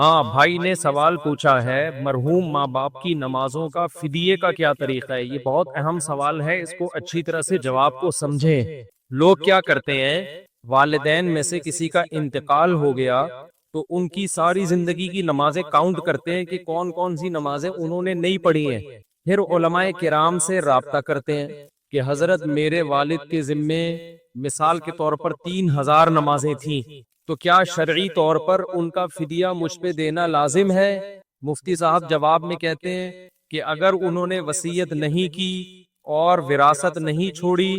ہاں، بھائی نے سوال پوچھا ہے مرحوم ماں باپ کی نمازوں کا فدیے کا کیا طریقہ ہے۔ یہ بہت اہم سوال ہے، اس کو اچھی طرح سے جواب کو سمجھیں۔ لوگ کیا کرتے ہیں، والدین میں سے کسی کا انتقال ہو گیا تو ان کی ساری زندگی کی نمازیں کاؤنٹ کرتے ہیں کہ کون کون سی نمازیں انہوں نے نہیں پڑھی ہیں۔ پھر علماء کرام سے رابطہ کرتے ہیں کہ حضرت میرے والد کے ذمے مثال کے طور پر 3000 نمازیں تھیں، تو کیا شرعی طور پر ان کا فدیہ مجھ پہ دینا لازم ہے؟ مفتی صاحب جواب میں کہتے ہیں کہ اگر انہوں نے وصیت نہیں کی اور وراثت نہیں چھوڑی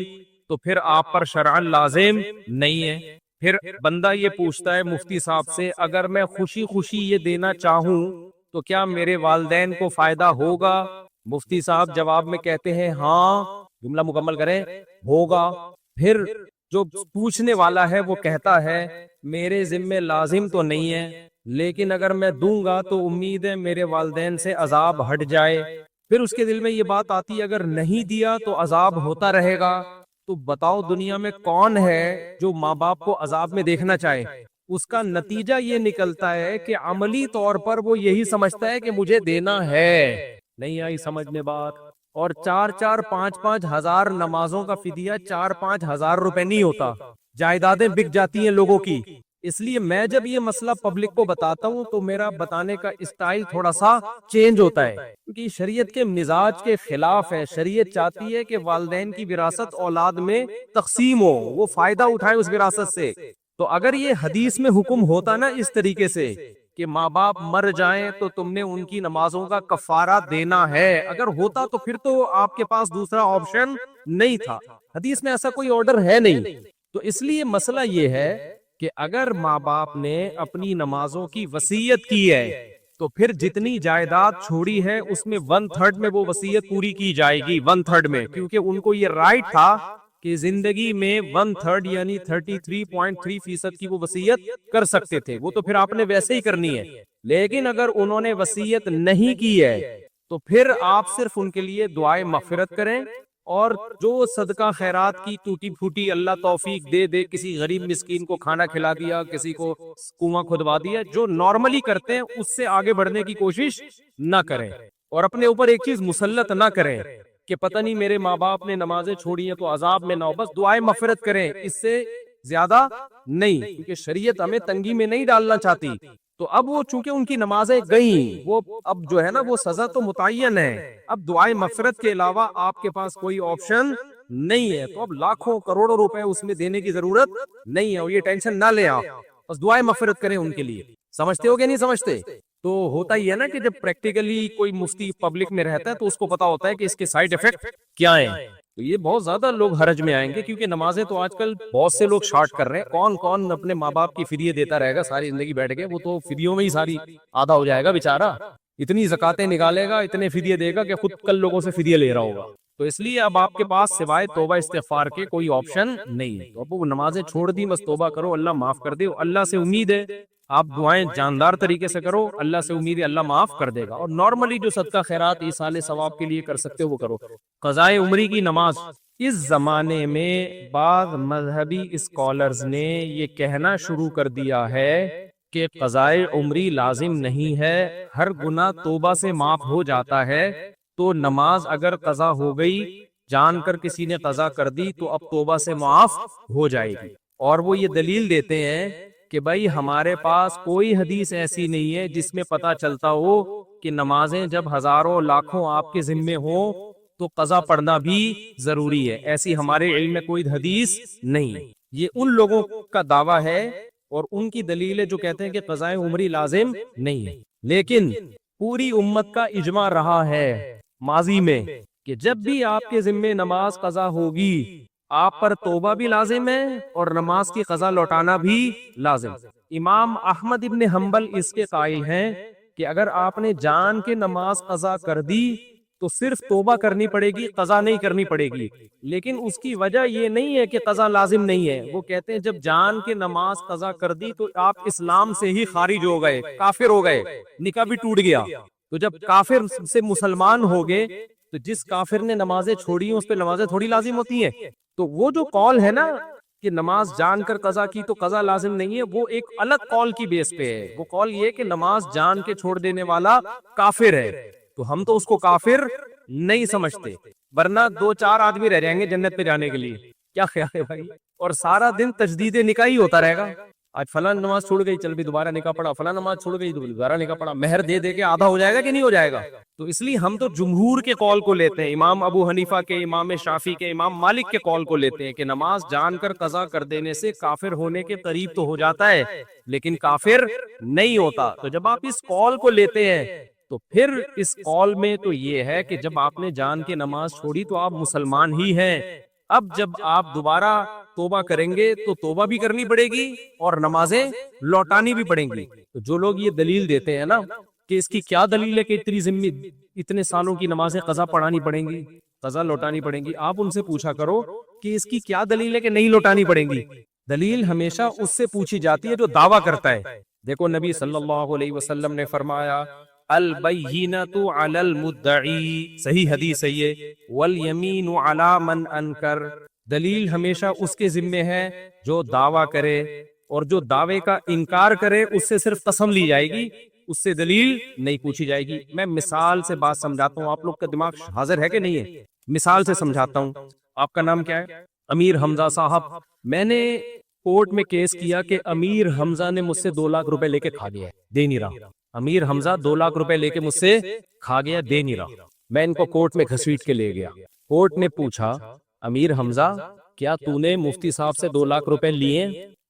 تو پھر آپ پر شرعاً لازم نہیں ہے۔ پھر بندہ یہ پوچھتا ہے مفتی صاحب سے، اگر میں خوشی خوشی یہ دینا چاہوں تو کیا میرے والدین کو فائدہ ہوگا؟ مفتی صاحب جواب میں کہتے ہیں ہاں، جملہ مکمل کریں، ہوگا۔ پھر جو پوچھنے والا ہے وہ کہتا ہے میرے ذمے لازم تو نہیں ہے، لیکن اگر میں دوں گا تو امید ہے میرے والدین سے عذاب ہٹ جائے۔ پھر اس کے دل میں یہ بات آتی ہے اگر نہیں دیا تو عذاب ہوتا رہے گا۔ تو بتاؤ دنیا میں کون ہے جو ماں باپ کو عذاب میں دیکھنا چاہے؟ اس کا نتیجہ یہ نکلتا ہے کہ عملی طور پر وہ یہی سمجھتا ہے کہ مجھے دینا ہے۔ نہیں آئی سمجھ میں بات؟ اور 4 5 ہزار نمازوں کا فدیہ 4 5 ہزار روپے نہیں ہوتا، جائیدادیں بک جاتی ہیں لوگوں کی۔ اس لیے میں جب یہ مسئلہ پبلک کو بتاتا ہوں تو میرا بتانے کا اسٹائل تھوڑا سا چینج ہوتا ہے، کیونکہ شریعت کے مزاج کے خلاف ہے۔ شریعت چاہتی ہے کہ والدین کی وراثت اولاد میں تقسیم ہو، وہ فائدہ اٹھائے اس وراثت سے۔ تو اگر یہ حدیث میں حکم ہوتا نا اس طریقے سے کہ ماں باپ مر جائیں تو تم نے ان کی نمازوں کا کفارہ دینا ہے، اگر ہوتا تو پھر تو آپ کے پاس دوسرا آپشن نہیں تھا۔ حدیث میں ایسا کوئی آرڈر ہے نہیں۔ تو اس لیے مسئلہ یہ ہے کہ اگر ماں باپ نے اپنی نمازوں کی وصیت کی ہے تو پھر جتنی جائیداد چھوڑی ہے اس میں 1/3 میں وہ وصیت پوری کی جائے گی، 1/3 میں، کیونکہ ان کو یہ رائٹ تھا کہ زندگی میں 1/3 یعنی 33.3% کی وہ وصیت کر سکتے تھے، وہ تو پھر آپ نے ویسے ہی کرنی ہے۔ لیکن اگر انہوں نے وصیت نہیں کی ہے تو پھر آپ صرف ان کے لیے دعائے مغفرت کریں، اور جو صدقہ خیرات کی ٹوٹی پھوٹی اللہ توفیق دے دے، کسی غریب مسکین کو کھانا کھلا دیا، کسی کو کنواں کھدوا دیا، جو نارملی کرتے ہیں اس سے آگے بڑھنے کی کوشش نہ کریں، اور اپنے اوپر ایک چیز مسلط نہ کریں کہ پتہ نہیں میرے ماں باپ نے نمازیں چھوڑی ہیں تو عذاب میں نہ ہو، بس دعائیں مغفرت کریں، اس سے زیادہ نہیں، کیونکہ شریعت ہمیں تنگی میں نہیں ڈالنا چاہتی۔ تو اب وہ چونکہ ان کی نمازیں گئیں، وہ اب جو ہے نا وہ سزا تو متعین ہے، اب دعائیں مغفرت کے علاوہ آپ کے پاس کوئی آپشن نہیں ہے، تو اب لاکھوں کروڑوں روپے اس میں دینے کی ضرورت نہیں ہے، اور یہ ٹینشن نہ لیں آپ، بس دعائیں مغفرت کریں ان کے لیے۔ سمجھتے ہو کہ نہیں سمجھتے؟ تو ہوتا ہی ہے نا کہ جب پریکٹیکلی کوئی مفتی پبلک میں رہتا ہے تو اس کو پتا ہوتا ہے کہ اس کے سائیڈ ایفیکٹ کیا ہیں۔ تو یہ بہت زیادہ لوگ حرج میں آئیں گے، کیونکہ نمازیں تو آج کل بہت سے لوگ شارٹ کر رہے ہیں۔ کون کون اپنے ماں باپ کی فدیے دیتا رہے گا ساری زندگی بیٹھ کے؟ وہ تو فدیوں میں ہی ساری آدھا ہو جائے گا بیچارہ، اتنی زکاتیں نکالے گا، اتنے فدیے دے گا کہ خود کل لوگوں سے فدیے لے رہا ہوگا۔ تو اس لیے اب آپ کے پاس سوائے توبہ استغفار کے کوئی آپشن نہیں ہے۔ تو اب وہ نمازیں چھوڑ دی، بس توبہ کرو، اللہ معاف کر دے، اللہ سے امید ہے آپ دعائیں جاندار طریقے سے کرو، اللہ سے امید ہے اللہ معاف کر دے گا، اور نارملی جو صدقہ خیرات ایصال ثواب کے لیے کر سکتے ہو وہ کرو۔ قضاء عمری کی نماز، اس زمانے میں بعض مذہبی اسکالرز نے یہ کہنا شروع کر دیا ہے کہ قضاء عمری لازم نہیں ہے، ہر گناہ توبہ سے معاف ہو جاتا ہے، تو نماز اگر قضا ہو گئی، جان کر کسی نے قضا کر دی تو اب توبہ سے معاف ہو جائے گی۔ اور وہ یہ دلیل دیتے ہیں کہ بھائی ہمارے پاس کوئی حدیث ایسی نہیں ہے جس میں پتا چلتا ہو کہ نمازیں جب ہزاروں لاکھوں آپ کے ذمے ہوں تو قضا پڑھنا بھی ضروری ہے، ایسی ہمارے علم میں کوئی حدیث نہیں ہے۔ یہ ان لوگوں کا دعویٰ ہے اور ان کی دلیل ہے جو کہتے ہیں کہ قضاء عمری لازم نہیں ہے، لیکن پوری امت کا اجماع رہا ہے ماضی میں کہ جب بھی آپ کے ذمے نماز قضا ہوگی آپ پر توبہ بھی لازم ہے اور نماز کی قضا لوٹانا بھی لازم۔ امام احمد ابن حنبل اس کے قائل ہیں کہ اگر آپ نے جان کے نماز قضا کر دی تو صرف توبہ کرنی پڑے گی، قضا نہیں کرنی پڑے گی، لیکن اس کی وجہ یہ نہیں ہے کہ قضا لازم نہیں ہے۔ وہ کہتے ہیں جب جان کے نماز قضا کر دی تو آپ اسلام سے ہی خارج ہو گئے، کافر ہو گئے، نکاح بھی ٹوٹ گیا۔ تو جب کافر سے مسلمان ہو گئے تو جس کافر نے نمازیں چھوڑی ہیں اس پہ نمازیں تھوڑی لازم ہوتی ہیں۔ تو وہ جو قول ہے نا کہ نماز جان کر قضا کی تو قضا لازم نہیں ہے، وہ ایک الگ قول کی بیس پہ ہے. وہ قول یہ کہ نماز جان کے چھوڑ دینے والا کافر ہے، تو ہم تو اس کو کافر نہیں سمجھتے، ورنہ 2-4 آدمی رہ جائیں گے جنت پہ جانے کے لیے. کیا خیال ہے بھائی؟ اور سارا دن تجدید نکاح ہی ہوتا رہے گا. آج فلاں نماز چھوڑ گئی، چل بھی دوبارہ نکاح پڑا، فلاں نماز چھوڑ گئی دوبارہ نکاح پڑا. مہر دے دے کے آدھا ہو جائے گا کہ نہیں ہو جائے گا؟ تو اس لیے ہم تو جمہور کے قول کو لیتے ہیں، امام ابو حنیفہ کے، امام شافعی کے، امام مالک کے قول کو لیتے ہیں کہ نماز جان کر قضا کر دینے سے کافر ہونے کے قریب تو ہو جاتا ہے لیکن کافر نہیں ہوتا. تو جب آپ اس قول کو لیتے ہیں تو پھر اس قول میں تو یہ ہے کہ جب آپ نے جان کے نماز چھوڑی تو آپ مسلمان ہی ہیں. اب جب آپ دوبارہ توبہ کریں گے تو توبہ بھی کرنی پڑے گی اور نمازیں لوٹانی بھی پڑیں گی. تو جو لوگ یہ دلیل دیتے ہیں نا کہ اس کی کیا دلیل ہے کہ اتنے سالوں کی نمازیں قضا پڑھانی پڑیں گی، قضا لوٹانی پڑیں گی، آپ ان سے پوچھا کرو کہ اس کی کیا دلیل ہے کہ نہیں لوٹانی پڑیں گی. دلیل ہمیشہ اس سے پوچھی جاتی ہے جو دعویٰ کرتا ہے. دیکھو نبی صلی اللہ علیہ وسلم نے فرمایا البینۃ علی المدعی، صحیح حدیث ہے یہ، والیمین علی من انکر. دلیل ہمیشہ اس کے ذمے ہے جو دعویٰ کرے، اور جو دعوے کا انکار کرے اس سے صرف قسم لی جائے گی، اس سے دلیل نہیں پوچھی جائے گی. میں مثال سے بات سمجھاتا ہوں، آپ لوگ کا دماغ حاضر ہے کہ نہیں ہے؟ مثال سے سمجھاتا ہوں. آپ کا نام کیا ہے؟ امیر حمزہ صاحب. میں نے کورٹ میں کیس کیا کہ امیر حمزہ نے مجھ سے 2 لاکھ روپے لے کے کھا گیا ہے، دے نہیں رہا. امیر حمزہ 2 لاکھ روپے لے کے مجھ سے کھا گیا، دے نہیں رہا. میں ان کو کورٹ میں گھسیٹ کے لے گیا. کورٹ نے پوچھا امیر حمزہ کیا تو نے مفتی صاحب سے 2 لاکھ روپے لیے؟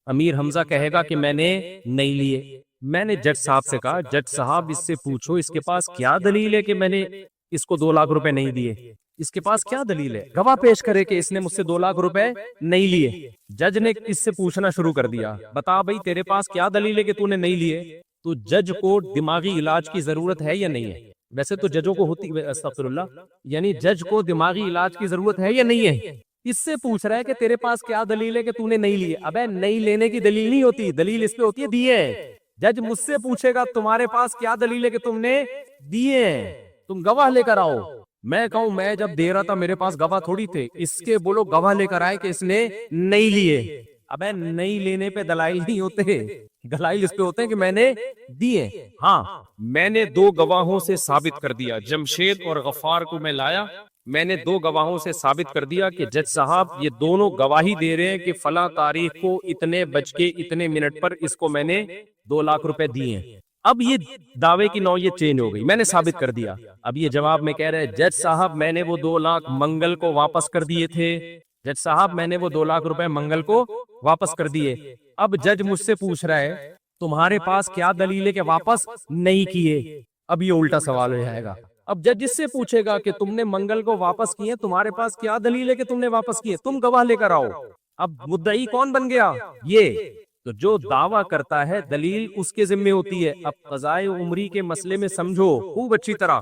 امیر حمزہ کہے گا کہ میں نے نہیں لیے. میں نے جج صاحب سے کہا جج صاحب اس سے پوچھو اس کے پاس کیا دلیل ہے کہ میں نے اس کو 2 لاکھ روپے نہیں دیے، اس کے پاس کیا دلیل ہے، گواہ پیش کرے کہ اس نے مجھ سے 2 لاکھ روپے نہیں لیے. جج نے اس سے پوچھنا شروع کر دیا بتا بھائی تیرے پاس کیا دلیل ہے کہ تو نے نہیں لیے. تو جج کو دماغی علاج کی ضرورت ہے یا نہیں ہے؟ ویسے تو ججوں کو ہوتی، استغفر اللہ، یعنی جج کو دماغی علاج کی ضرورت ہے یا نہیں ہے؟ اس سے پوچھ رہا ہے کہ تیرے پاس کیا دلیل ہے کہ تو نے نہیں لیے. ابے نہیں لینے کی دلیل نہیں ہوتی، دلیل اس پہ ہوتی ہے دیے. جج مجھ سے پوچھے گا تمہارے پاس کیا دلیل ہے کہ تم نے دیے، تم گواہ لے کر آؤ. میں کہوں میں جب دے رہا تھا میرے پاس گواہ تھوڑی تھے، اس کے بولو گواہ لے کر آئے کہ اس نے نہیں لیے. ابے نہیں لینے پہ دلائل نہیں ہوتے، دلائل اس پہ ہوتے ہیں کہ میں نے دیے. ہاں میں نے 2 گواہوں سے ثابت کر دیا، جمشید اور غفار کو میں لایا، میں نے 2 گواہوں سے ثابت کر دیا کہ جج صاحب یہ دونوں گواہی دے رہے ہیں کہ فلاں تاریخ کو اتنے بج کے اتنے منٹ پر اس کو میں نے 2 لاکھ روپے دیے ہیں. اب یہ دعوے کی نوعیت چینج ہو گئی، میں نے ثابت کر دیا. اب یہ جواب میں کہہ رہے جج صاحب میں نے وہ 2 لاکھ منگل کو واپس کر دیے تھے، جج صاحب میں نے وہ 2 لاکھ روپے منگل کو واپس کر دیے. اب جج مجھ سے پوچھ رہا ہے تمہارے پاس کیا دلیل ہے کہ واپس نہیں کیے؟ اب یہ الٹا سوال ہو جائے گا. اب جج اس سے پوچھے گا کہ تم نے منگل کو واپس کیے، تمہارے پاس کیا دلیل ہے کہ تم نے واپس کیے؟ تم گواہ لے کر آؤ. اب مدعی کون بن گیا؟ یہ. تو جو دعویٰ کرتا ہے دلیل اس کے ذمہ ہوتی ہے. اب قضائے عمری کے مسئلے میں سمجھو خوب اچھی طرح،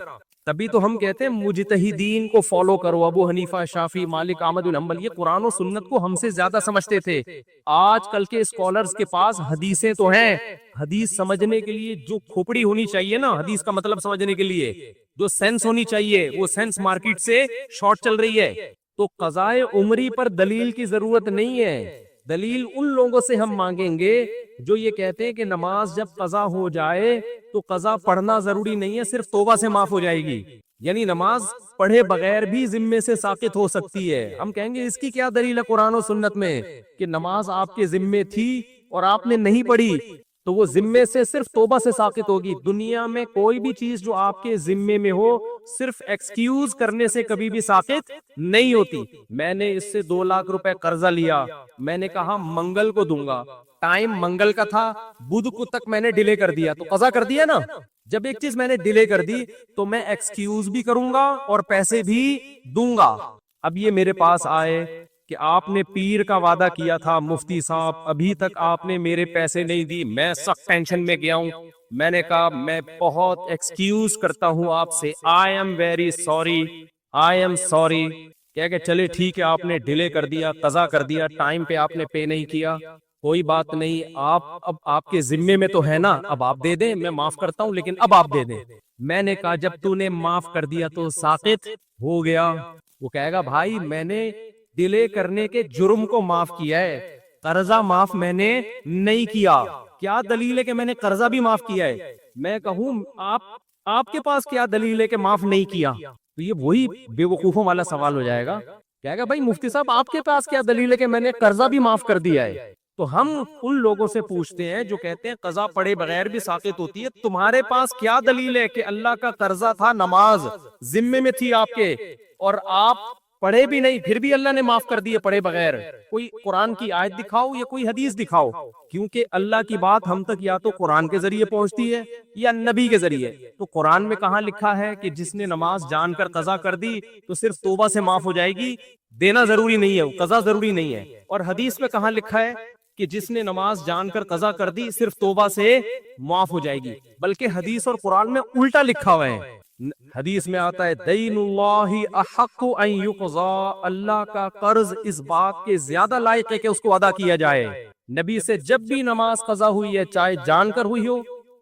تبھی تو ہم کہتے ہیں مجتہدین کو فالو کرو. ابو حنیفہ، شافعی، مالک، احمد بن حنبل یہ قرآن و سنت کو ہم سے زیادہ سمجھتے تھے. آج کل کے اسکالرز کے پاس حدیثیں تو ہیں، حدیث سمجھنے کے لیے جو کھوپڑی ہونی چاہیے نا، حدیث کا مطلب سمجھنے کے لیے جو سینس ہونی چاہیے، وہ سینس مارکیٹ سے شارٹ چل رہی ہے. تو قضائے عمری پر دلیل کی ضرورت نہیں ہے. دلیل ان لوگوں سے ہم مانگیں گے جو یہ کہتے ہیں کہ نماز جب قضا ہو جائے تو قضا پڑھنا ضروری نہیں ہے، صرف توبہ سے معاف ہو جائے گی. یعنی نماز پڑھے بغیر بھی ذمے سے ساقط ہو سکتی ہے. ہم کہیں گے اس کی کیا دلیل ہے قرآن و سنت میں کہ نماز آپ کے ذمے تھی اور آپ نے نہیں پڑھی تو وہ ذمے سے صرف توبہ سے ساقط ہوگی. دنیا میں کوئی بھی چیز جو آپ کے ذمے میں ہو صرف ایکسکیوز کرنے سے کبھی بھی ساقط نہیں ہوتی. میں نے اس سے 2 لاکھ روپے قرضہ لیا، میں نے کہا منگل کو دوں گا، ٹائم منگل کا تھا، بدھ کو تک میں نے ڈیلے کر دیا تو قضا کر دیا نا. جب ایک چیز میں نے ڈیلے کر دی تو میں ایکسکیوز بھی کروں گا اور پیسے بھی دوں گا. اب یہ میرے پاس آئے کہ آپ نے پیر کا وعدہ کیا تھا مفتی صاحب، ابھی تک آپ نے میرے پیسے نہیں دی، میں سخت ٹینشن میں گیا ہوں. میں نے کہا میں بہت ایکسکیوز کرتا ہوں آپ سے، I am very sorry, I am sorry. کہہ کہ چلے ٹھیک ہے آپ نے ڈیلے کر دیا، قضا کر دیا، ٹائم پہ آپ نے پے نہیں کیا، کوئی بات نہیں، اب آپ کے ذمے میں تو ہے نا، اب آپ دے دیں، میں معاف کرتا ہوں لیکن اب آپ دے دیں. میں نے کہا جب تو نے معاف کر دیا تو ساقط ہو گیا. وہ کہے گا بھائی میں نے ڈیلے کرنے کے جرم کو معاف کیا ہے، قرضہ معاف میں نے نہیں کیا. کیا دلیل ہے کہ میں نے قرضہ بھی معاف کیا ہے؟ میں کہوں آپ کے پاس کیا دلیل ہے کہ معاف نہیں کیا؟ تو یہ وہی بے وقوفوں والا سوال ہو جائے گا. کہے گا بھائی مفتی صاحب آپ کے پاس کیا دلیل ہے کہ میں نے قرضہ بھی معاف کر دیا ہے؟ تو ہم ان لوگوں سے پوچھتے ہیں جو کہتے ہیں قضا پڑھے بغیر بھی ساقط ہوتی ہے. تمہارے پاس کیا دلیل ہے کہ اللہ کا قرضہ تھا، نماز ذمے میں تھی آپ کے، اور آپ پڑھے بھی نہیں پھر بھی اللہ نے معاف کر دیے پڑھے بغیر؟ کوئی قرآن کی آیت دکھاؤ یا کوئی حدیث دکھاؤ. کیونکہ اللہ کی بات ہم تک یا تو قرآن کے ذریعے پہنچتی ہے یا نبی کے ذریعے. تو قرآن میں کہاں لکھا ہے کہ جس نے نماز جان کر قضا کر دی تو صرف توبہ سے معاف ہو جائے گی، دینا ضروری نہیں ہے، قضا ضروری نہیں ہے؟ اور حدیث میں کہاں لکھا ہے کہ جس نے نماز جان کر قضا کر دی صرف توبہ سے معاف ہو جائے گی؟ بلکہ حدیث اور قرآن میں الٹا لکھا ہوا ہے. حدیث میں آتا ہے دین اللہ احق ان یقضا، اللہ کا قرض اس بات کے زیادہ لائق ہے کہ اس کو ادا کیا جائے. نبی سے جب بھی نماز قضا ہوئی ہے، چاہے جان کر ہوئی ہو،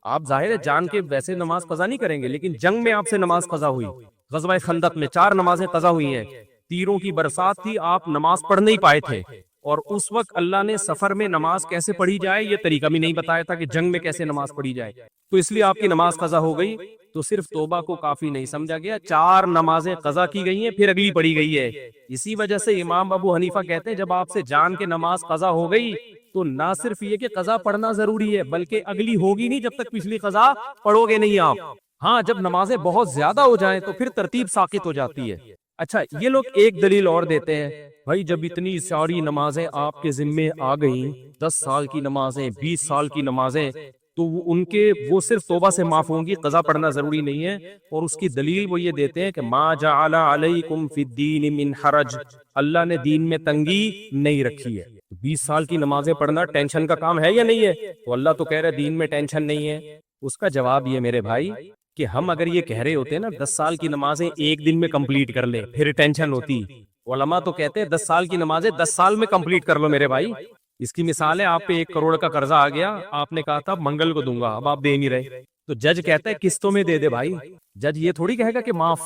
آپ ظاہر ہے جان کے ویسے نماز قضا نہیں کریں گے، لیکن جنگ میں آپ سے نماز قضا ہوئی، غزوہ خندق میں 4 نمازیں قضا ہوئی ہیں، تیروں کی برسات تھی، آپ نماز پڑھ نہیں پائے تھے، اور اس وقت اللہ نے سفر میں نماز کیسے پڑھی جائے یہ طریقہ بھی نہیں بتایا تھا کہ جنگ میں کیسے نماز پڑھی جائے. تو اس لیے آپ کی نماز قضا ہو گئی تو صرف توبہ کو کافی نہیں سمجھا گیا، 4 نمازیں قضا کی گئی ہیں پھر اگلی پڑھی گئی ہے. اسی وجہ سے امام ابو حنیفہ کہتے ہیں جب آپ سے جان کے نماز قضا ہو گئی تو نہ صرف یہ کہ قضا پڑھنا ضروری ہے بلکہ اگلی ہوگی نہیں جب تک پچھلی قضا پڑھو گے نہیں آپ. ہاں جب نمازیں بہت زیادہ ہو جائیں تو پھر ترتیب ساقط ہو جاتی ہے. اچھا یہ لوگ ایک دلیل اور دیتے ہیں، بھائی جب اتنی ساری نمازیں آپ کے ذمے آ گئیں، 10 سال کی نمازیں، 20 سال کی نمازیں، تو ان کے وہ صرف توبہ سے معاف ہوں گی، قضا پڑھنا ضروری نہیں ہے. اور اس کی دلیل وہ یہ دیتے ہیں کہ ما جعل علیکم فی الدین من حرج، اللہ نے دین میں تنگی نہیں رکھی ہے. 20 سال کی نمازیں پڑھنا ٹینشن کا کام ہے یا نہیں ہے؟ تو اللہ تو کہہ رہا ہے دین میں ٹینشن نہیں ہے. اس کا جواب یہ میرے بھائی کہ ہم اگر یہ کہہ رہے ہوتے نا 10 سال کی نمازیں ایک دن میں کمپلیٹ کر لے پھر ٹینشن ہوتی. علماء تو کہتے ہیں 10 سال کی نمازیں 10 سال میں کمپلیٹ کر لو میرے بھائی. اس کی مثال ہے آپ پہ 1 کروڑ کا قرضہ آ گیا، آپ نے کہا تھا منگل کو دوں گا، اب آپ دے نہیں رہے، تو جج کہتا ہے قسطوں میں دے دے بھائی. جج یہ تھوڑی کہے گا کہ معاف،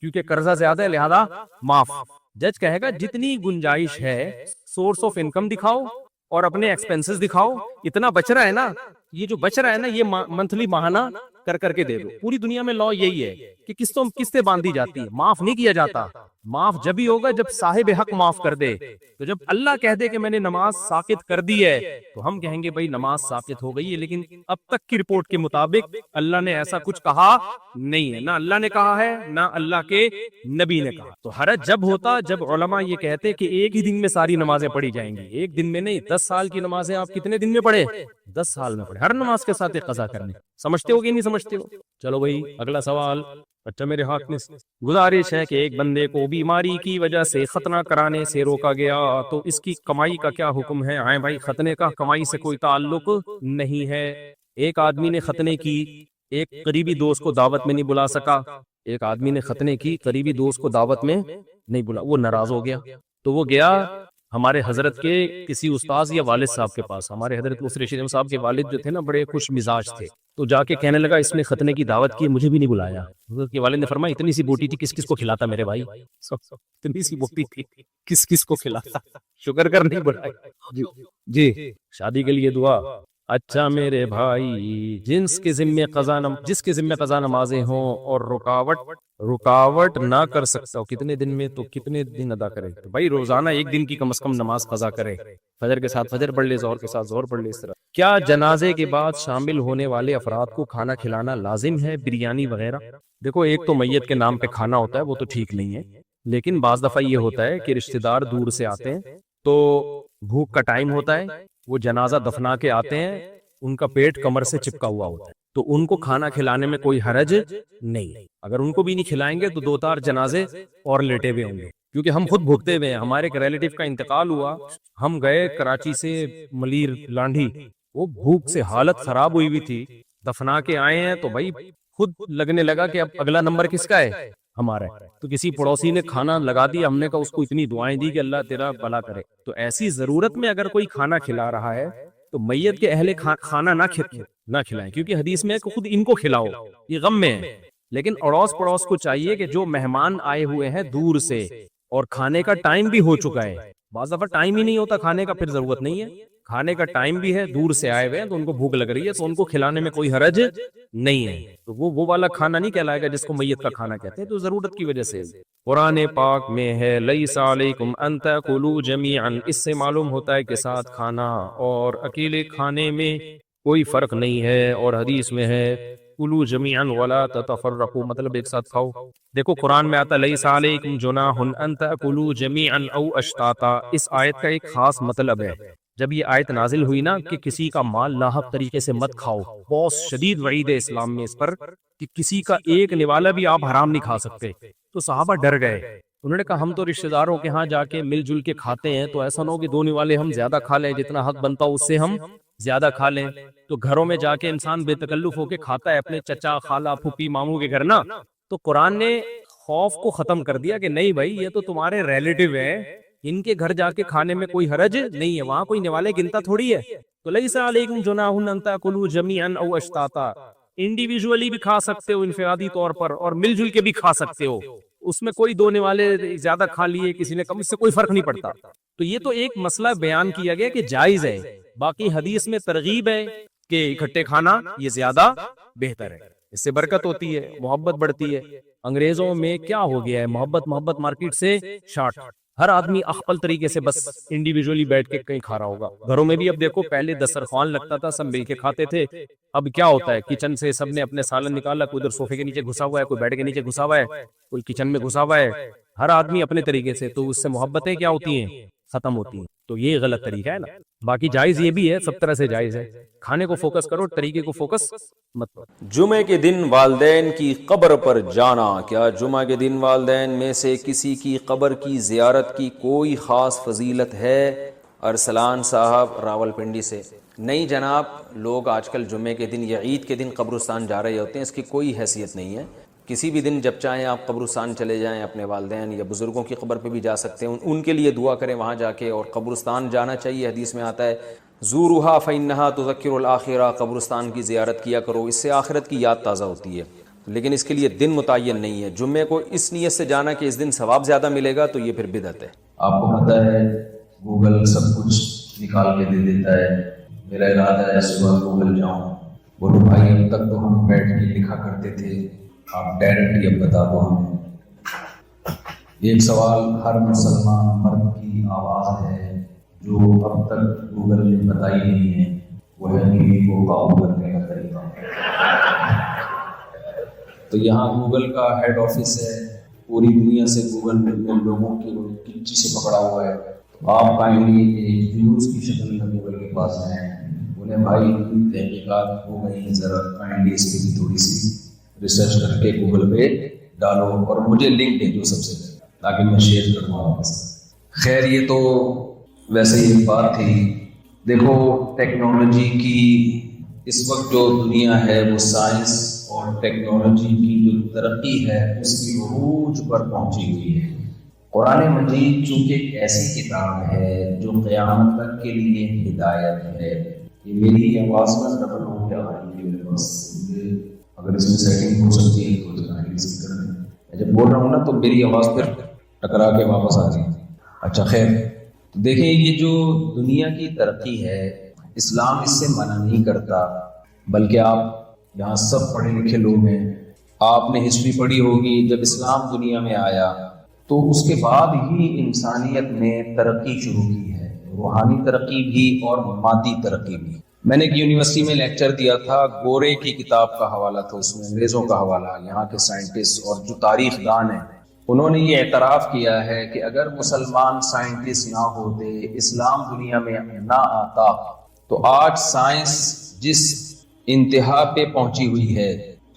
کیونکہ قرضہ زیادہ ہے لہذا معاف. جج کہے گا جتنی گنجائش ہے سورس آف انکم دکھاؤ اور اپنے ایکسپینسز دکھاؤ، اتنا بچ رہا ہے نا، یہ جو بچ رہا ہے نا یہ منتھلی ماہانہ کر کے دے دو. پوری دنیا میں لا یہی ہے کہ قسطیں باندھی جاتی ہے، معاف نہیں کیا جاتا. معاف جب ہی ہوگا جب صاحب حق معاف کر دے. تو جب اللہ کہہ دے کہ میں نے نماز ساقط کر دی ہے تو ہم کہیں گے بھائی نماز ساقط ہو گئی ہے، لیکن اب تک کی رپورٹ کے مطابق اللہ نے ایسا کچھ کہا نہیں ہے، نہ اللہ نے کہا ہے نہ اللہ کے نبی نے کہا. تو حرج جب ہوتا جب علماء یہ کہتے کہ ایک ہی دن میں ساری نمازیں پڑھی جائیں گی. ایک دن میں نہیں، 10 سال کی نمازیں آپ کتنے دن میں پڑھے؟ 10 سال میں پڑھے، ہر نماز کے ساتھ ایک قضا کرنے. سمجھتے ہو کہ نہیں سمجھتے ہو؟ چلو بھائی اگلا سوال. اچھا میرے ہاتھ میں گزارش ہے کہ ایک بندے کو بیماری کی وجہ سے ختنہ کرانے سے روکا گیا تو اس کی کمائی کا کیا حکم ہے؟ آئیں بھائی، ختنے کا کمائی سے کوئی تعلق نہیں ہے. ایک آدمی نے ختنے کی، ایک قریبی دوست کو دعوت میں نہیں بلا سکا. ایک آدمی نے ختنے کی، قریبی دوست کو دعوت میں نہیں بلا، وہ ناراض ہو گیا تو وہ گیا ہمارے حضرت کے کسی استاذ یا والد صاحب کے پاس. ہمارے حضرت مصر شریف صاحب کے والد جو تھے نا بڑے خوش مزاج تھے، تو جا کے کہنے لگا اس نے ختنے کی دعوت کی، مجھے بھی نہیں بلایا. حضرت کے والد نے فرمایا اتنی سی بوٹی تھی کس کس کو کھلاتا میرے بھائی؟ اتنی سی بوٹی تھی کس کس کو کھلاتا؟ شکر کر نہیں بڑھائی. جی شادی کے لیے دعا. اچھا میرے بھائی جس کے ذمہ قضا نمازیں ہوں اور رکاوٹ نہ کر سکتا ہو کتنے دن میں، تو کتنے دن ادا کرے؟ تو بھائی روزانہ 1 دن کی کم از کم نماز قضا کرے. فجر کے ساتھ فجر پڑھ لے، ظہر کے ساتھ ظہر پڑھ لے. اس طرح کیا جنازے کے بعد شامل ہونے والے افراد کو کھانا کھلانا لازم ہے، بریانی وغیرہ؟ دیکھو ایک تو میت کے نام پہ کھانا ہوتا ہے، وہ تو ٹھیک نہیں ہے، لیکن بعض دفعہ یہ ہوتا ہے کہ رشتہ دار دور سے آتے ہیں تو بھوک کا ٹائم ہوتا ہے، وہ جنازہ دفنا کے آتے ہیں، ان کا پیٹ کمر سے چپکا ہوا ہوتا ہے، تو ان کو کھانا کھلانے میں کوئی حرج نہیں. اگر ان کو بھی نہیں کھلائیں گے تو 2-4 جنازے اور لیٹے ہوئے ہوں گے، کیونکہ ہم خود بھوکتے ہوئے ہیں. ہمارے ایک ریلیٹیو کا انتقال ہوا، ہم گئے کراچی سے ملیر لانڈھی، وہ بھوک سے حالت خراب ہوئی ہوئی تھی، دفنا کے آئے ہیں تو بھائی خود لگنے لگا کہ اب اگلا نمبر کس کا ہے؟ ہمارا ہے. تو کسی پڑوسی نے کھانا لگا دیا، ہم نے کہا اس کو اتنی دعائیں دی کہ اللہ تیرا بھلا کرے. تو ایسی ضرورت میں اگر کوئی کھانا کھلا رہا ہے تو میت کے اہل کھانا نہ کھلائیں، کیونکہ حدیث میں ہے کہ خود ان کو کھلاؤ، یہ غم میں ہے. لیکن اڑوس پڑوس کو چاہیے کہ جو مہمان آئے ہوئے ہیں دور سے اور کھانے کا ٹائم بھی ہو چکا ہے بعض دفعہ ٹائم ہی نہیں ہوتا کھانے کا، پھر ضرورت نہیں ہے. کھانے کا ٹائم بھی ہے، دور سے آئے ہوئے ہیں تو ان کو بھوک لگ رہی ہے، تو ان کو کھلانے میں کوئی حرج نہیں ہے. تو وہ والا کھانا نہیں کہلائے گا جس کو میت کا کھانا کہتے ہیں، تو ضرورت کی وجہ سے. قرآن پاک میں ہے لیس علیکم ان تاکلوا جمیعا، اس سے معلوم ہوتا ہے کہ ساتھ کھانا اور اکیلے کھانے میں کوئی فرق نہیں ہے. اور حدیث میں ہے کلوا جمیعا ولا تتفرقوا، مطلب ایک ساتھ کھاؤ. دیکھو قرآن میں آتا لیس علیکم جناح ان تاکلوا جمیعا او اشتاتا، اس آیت کا ایک خاص مطلب ہے. جب یہ آیت نازل ہوئی نا کہ کسی کا مال ناحق طریقے سے مت کھاؤ، بہت شدید وعید ہے اسلام میں اس پر کہ کسی کا ایک نوالا بھی آپ حرام نہیں کھا سکتے. تو صحابہ ڈر گئے، انہوں نے کہا ہم تو رشتہ داروں کے ہاں جا کے مل جل کے کھاتے ہیں، تو ایسا نہ ہو کہ دو نوالے ہم زیادہ کھا لیں، جتنا حق بنتا ہو اس سے ہم زیادہ کھا لیں. تو گھروں میں جا کے انسان بے تکلف ہو کے کھاتا ہے اپنے چچا خالہ پھوپھی ماموں کے گھر نا. تو قرآن نے خوف کو ختم کر دیا کہ نہیں بھائی یہ تو تمہارے ریلیٹو ہیں، ان کے گھر جا کے کھانے میں کوئی حرج نہیں ہے، وہاں کوئی نوالے گنتا تھوڑی ہے. تو لیس علیکم جناح ان تاکلوا جمیعا او اشتاتا، انڈیویجولی بھی کھا سکتے ہو انفرادی طور پر، اور مل جل کے بھی کھا سکتے ہو. اس میں کوئی دو نوالے زیادہ کھا لیے کسی نے کم، اس سے کوئی فرق نہیں پڑتا. تو یہ تو ایک مسئلہ بیان کیا گیا کہ جائز ہے. باقی حدیث میں ترغیب ہے کہ اکٹھے کھانا یہ زیادہ بہتر ہے، اس سے برکت ہوتی ہے، محبت بڑھتی ہے. انگریزوں میں کیا ہو گیا ہے، محبت مارکیٹ سے شارٹ. ہر آدمی اخپل طریقے سے بس انڈیویجولی بیٹھ کے کہیں کھا رہا ہوگا. گھروں میں بھی اب دیکھو پہلے دسترخوان لگتا تھا، سب مل کے کھاتے تھے. اب کیا ہوتا ہے کچن سے سب نے اپنے سالن نکالا، کوئی ادھر صوفے کے نیچے گھسا ہوا ہے، کوئی بیڈ کے نیچے گھسا ہوا ہے، کوئی کچن میں گھسا ہوا ہے، ہر آدمی اپنے طریقے سے. تو اس سے محبتیں کیا ہوتی ہیں، ختم ہوتی ہیں. تو یہ غلط طریقہ ہے نا. باقی جائز یہ بھی ہے، سب طرح سے جائز ہے. کھانے کو فوکس کرو، طریقے کو فوکس مت کرو. جمعے کے دن والدین کی قبر پر جانا، کیا جمعہ کے دن والدین میں سے کسی کی قبر کی زیارت کی کوئی خاص فضیلت ہے؟ ارسلان صاحب راولپنڈی سے. نہیں جناب، لوگ آج کل جمعے کے دن یا عید کے دن قبرستان جا رہے ہوتے ہیں، اس کی کوئی حیثیت نہیں ہے. کسی بھی دن جب چاہیں آپ قبرستان چلے جائیں، اپنے والدین یا بزرگوں کی قبر پہ بھی جا سکتے ہیں، ان کے لیے دعا کریں وہاں جا کے. اور قبرستان جانا چاہیے، حدیث میں آتا ہے زورها فإنها تذکر الآخرہ، قبرستان کی زیارت کیا کرو، اس سے آخرت کی یاد تازہ ہوتی ہے. لیکن اس کے لیے دن متعین نہیں ہے. جمعے کو اس نیت سے جانا کہ اس دن ثواب زیادہ ملے گا، تو یہ پھر بدعت ہے. آپ کو پتہ ہے گوگل سب کچھ نکال کے دے دیتا ہے. میرا ارادہ ہے صبح گوگل جاؤں. بولو بھائی اب تک تو ہم بیٹھ کے لکھا کرتے تھے، آپ ڈائریکٹلی اب بتا دو ہمیں. ایک سوال ہر مسلمان مرد کی آواز ہے جو اب تک گوگل نے بتائی نہیں ہے، وہ ہے بیوی کو قابو کرنے کا طریقہ. تو یہاں گوگل کا ہیڈ آفس ہے، پوری دنیا سے گوگل میں لوگوں کی کچی سے پکڑا ہوا ہے. تو آپ کائنڈلی ایک نیوز کی شکل میں گوگل کے پاس ہیں، انہیں بھائی تحقیقات ہو گئی ہیں، ذرا کائنڈلی اس پہ بھی تھوڑی سی ریسرچ کر کے گوگل پہ ڈالو اور مجھے لنک دے دو سب سے پہلے، تاکہ میں شیئر کروں آپ کے ساتھ. خیر یہ تو ویسے ہی بات تھی. دیکھو ٹیکنالوجی کی اس وقت جو دنیا ہے وہ سائنس اور ٹیکنالوجی کی جو ترقی ہے اس کی عروج پر پہنچی ہوئی ہے. قرآن مجید چونکہ ایک ایسی کتاب ہے جو قیامت تک کے لیے ہدایت ہے. یہ میری آواز میں ڈبل ہو گیا ہے میرے پاس، اگر اس میں سیٹنگ ہو سکتی ہے تو کر دیں. میں جب بول رہا ہوں نا تو میری آواز پھر ٹکرا کے واپس آ جائے. اچھا خیر، تو دیکھیں یہ جو دنیا کی ترقی ہے اسلام اس سے منع نہیں کرتا، بلکہ آپ یہاں سب پڑھے لکھے لوگ ہیں، آپ نے ہسٹری پڑھی ہوگی. جب اسلام دنیا میں آیا تو اس کے بعد ہی انسانیت نے ترقی شروع کی ہے، روحانی ترقی بھی اور مادی ترقی بھی. میں نے ایک یونیورسٹی میں لیکچر دیا تھا، گورے کی کتاب کا حوالہ تھا، اس میں انگریزوں کا حوالہ، یہاں کے سائنٹسٹ اور جو تاریخ دان ہیں انہوں نے یہ اعتراف کیا ہے کہ اگر مسلمان سائنٹسٹ نہ ہوتے، اسلام دنیا میں نہ آتا، تو آج سائنس جس انتہا پہ پہنچی ہوئی ہے،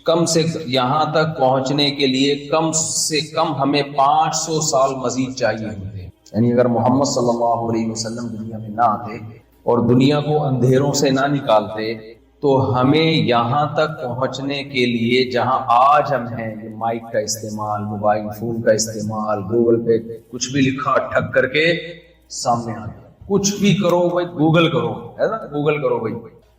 کم سے یہاں تک پہنچنے کے لیے کم سے کم ہمیں 500 سال مزید چاہیے ہوتے. یعنی اگر محمد صلی اللہ علیہ وسلم دنیا میں نہ آتے اور دنیا کو اندھیروں سے نہ نکالتے، تو ہمیں یہاں تک پہنچنے کے لیے جہاں آج ہم ہیں، مائک کا استعمال، موبائل فون کا استعمال، گوگل پہ کچھ بھی لکھا ٹھک کر کے سامنے آ گیا. کچھ بھی کرو بھائی گوگل کرو، ہے نا، گوگل کرو بھائی.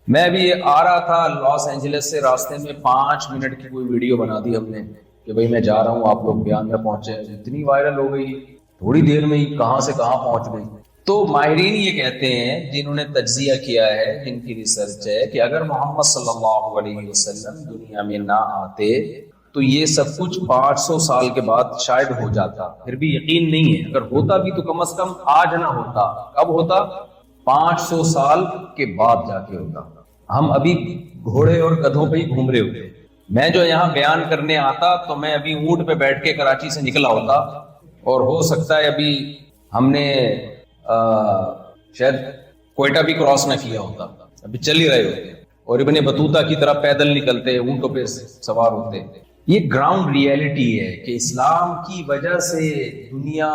میں بھی آ رہا تھا لاس اینجلس سے، راستے میں 5 منٹ کی کوئی ویڈیو بنا دی ہم نے کہ بھائی میں جا رہا ہوں، آپ لوگ بیان میں پہنچے. اتنی وائرل ہو گئی، تھوڑی دیر میں ہی کہاں سے کہاں پہنچ گئی. تو ماہرین یہ کہتے ہیں، جنہوں نے تجزیہ کیا ہے، جن کی ریسرچ ہے، کہ اگر محمد صلی اللہ علیہ وسلم دنیا میں نہ آتے تو یہ سب کچھ 500 سال کے بعد شاید ہو جاتا. پھر بھی یقین نہیں ہے، اگر ہوتا بھی تو کم از کم آج نہ ہوتا. کب ہوتا؟ 500 سال کے بعد جا کے ہوتا. ہم ابھی گھوڑے اور گدھوں پہ ہی گھوم رہے ہوتے. میں جو یہاں بیان کرنے آتا تو میں ابھی اونٹ پہ بیٹھ کے کراچی سے نکلا ہوتا، اور ہو سکتا ہے ابھی ہم نے شاید کوئٹہ بھی کراس نہ کیا ہوتا، ابھی چل ہی رہے ہوتے، اور ابن بطوطہ کی طرح پیدل نکلتے، اونٹوں پہ سوار ہوتے. یہ گراؤنڈ ریئلٹی ہے کہ اسلام کی وجہ سے دنیا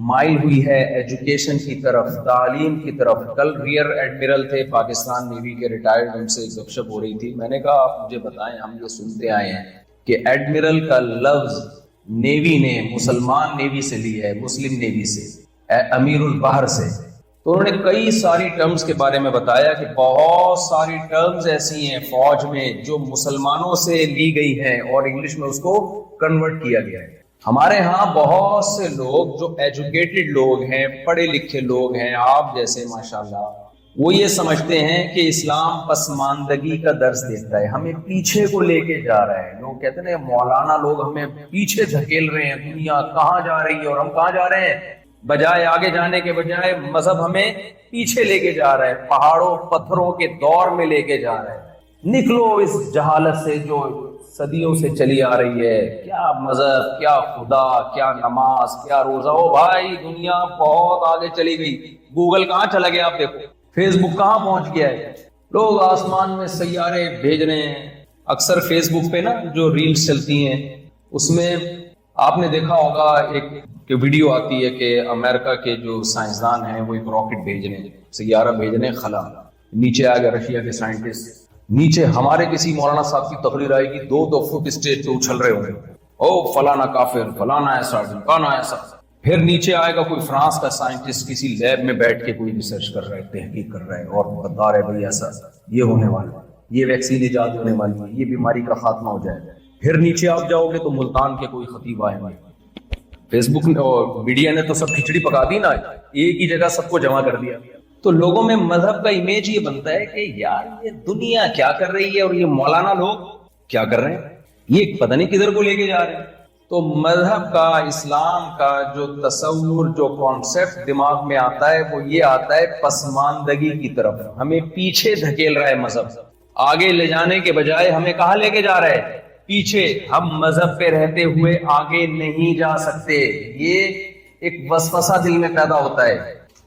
مائل ہوئی ہے ایجوکیشن کی طرف، تعلیم کی طرف. کل ریئر ایڈمرل تھے پاکستان نیوی کے ریٹائرڈ، ان سے گپ شپ ہو رہی تھی. میں نے کہا آپ مجھے بتائیں، ہم یہ سنتے آئے ہیں کہ ایڈمرل کا لفظ نیوی نے مسلمان نیوی سے لیا ہے، مسلم نیوی سے، امیر البحر سے. تو انہوں نے کئی ساری ٹرمز کے بارے میں بتایا کہ بہت ساری ٹرمز ایسی ہیں فوج میں جو مسلمانوں سے لی گئی ہیں اور انگلش میں اس کو کنورٹ کیا گیا ہے. ہمارے ہاں بہت سے لوگ جو ایجوکیٹڈ لوگ ہیں، پڑھے لکھے لوگ ہیں، آپ جیسے ماشاءاللہ، وہ یہ سمجھتے ہیں کہ اسلام پسماندگی کا درس دیتا ہے، ہمیں پیچھے کو لے کے جا رہا ہے. لوگ کہتے ہیں مولانا لوگ ہمیں پیچھے دھکیل رہے ہیں، دنیا کہاں جا رہی ہے اور ہم کہاں جا رہے ہیں. بجائے آگے جانے کے بجائے مذہب ہمیں پیچھے لے کے جا رہا ہے، پہاڑوں پتھروں کے دور میں لے کے جا رہا ہے. نکلو اس جہالت سے جو صدیوں سے چلی آ رہی ہے. کیا مذہب، کیا خدا، کیا نماز، کیا روزہ. او بھائی دنیا بہت آگے چلی گئی. گوگل کہاں چلا گیا آپ دیکھو، فیس بک کہاں پہنچ گیا ہے. لوگ آسمان میں سیارے بھیج رہے ہیں. اکثر فیس بک پہ نا جو ریلز چلتی ہیں اس میں آپ نے دیکھا ہوگا ایک کہ ویڈیو آتی ہے کہ امریکہ کے جو سائنسدان ہیں وہ ایک راکٹ بھیج رہے ہیں، سیارہ بھیج رہے ہیں خلا. نیچے آ گیا رشیا کے سائنٹسٹ، نیچے ہمارے کسی مولانا صاحب کی تقریر آئے گی، 2 فٹ اسٹیج پہ اچھل رہے ہوں گے، او فلانا کافر، فلانا ایسا، فلانا ایسا. پھر نیچے آئے گا کوئی فرانس کا سائنٹسٹ کسی لیب میں بیٹھ کے کوئی ریسرچ کر رہا ہے، تحقیق کر رہا ہے اور بتا رہا ہے بھائی ایسا یہ ہونے والا ہے، یہ ویکسین ایجاد ہونے والی ہے، یہ بیماری کا خاتمہ ہو جائے گا. پھر نیچے آپ جاؤ گے تو ملتان کے کوئی خطیب آئے گا. فیس بک اور میڈیا نے تو سب کھچڑی پکا دی نا، ایک ہی جگہ سب کو جمع کر دیا. تو لوگوں میں مذہب کا امیج یہ بنتا ہے کہ یار یہ دنیا کیا کر رہی ہے اور یہ مولانا لوگ کیا کر رہے ہیں، یہ پتہ نہیں کدھر کو لے کے جا رہے ہیں. تو مذہب کا، اسلام کا جو تصور، جو کانسیپٹ دماغ میں آتا ہے وہ یہ آتا ہے پسماندگی کی طرف. ہمیں پیچھے دھکیل رہا ہے مذہب، آگے لے جانے کے بجائے ہمیں کہاں لے کے جا رہا ہے؟ پیچھے. ہم مذہب پہ رہتے ہوئے آگے نہیں جا سکتے. یہ ایک وسوسہ دل میں پیدا ہوتا ہے.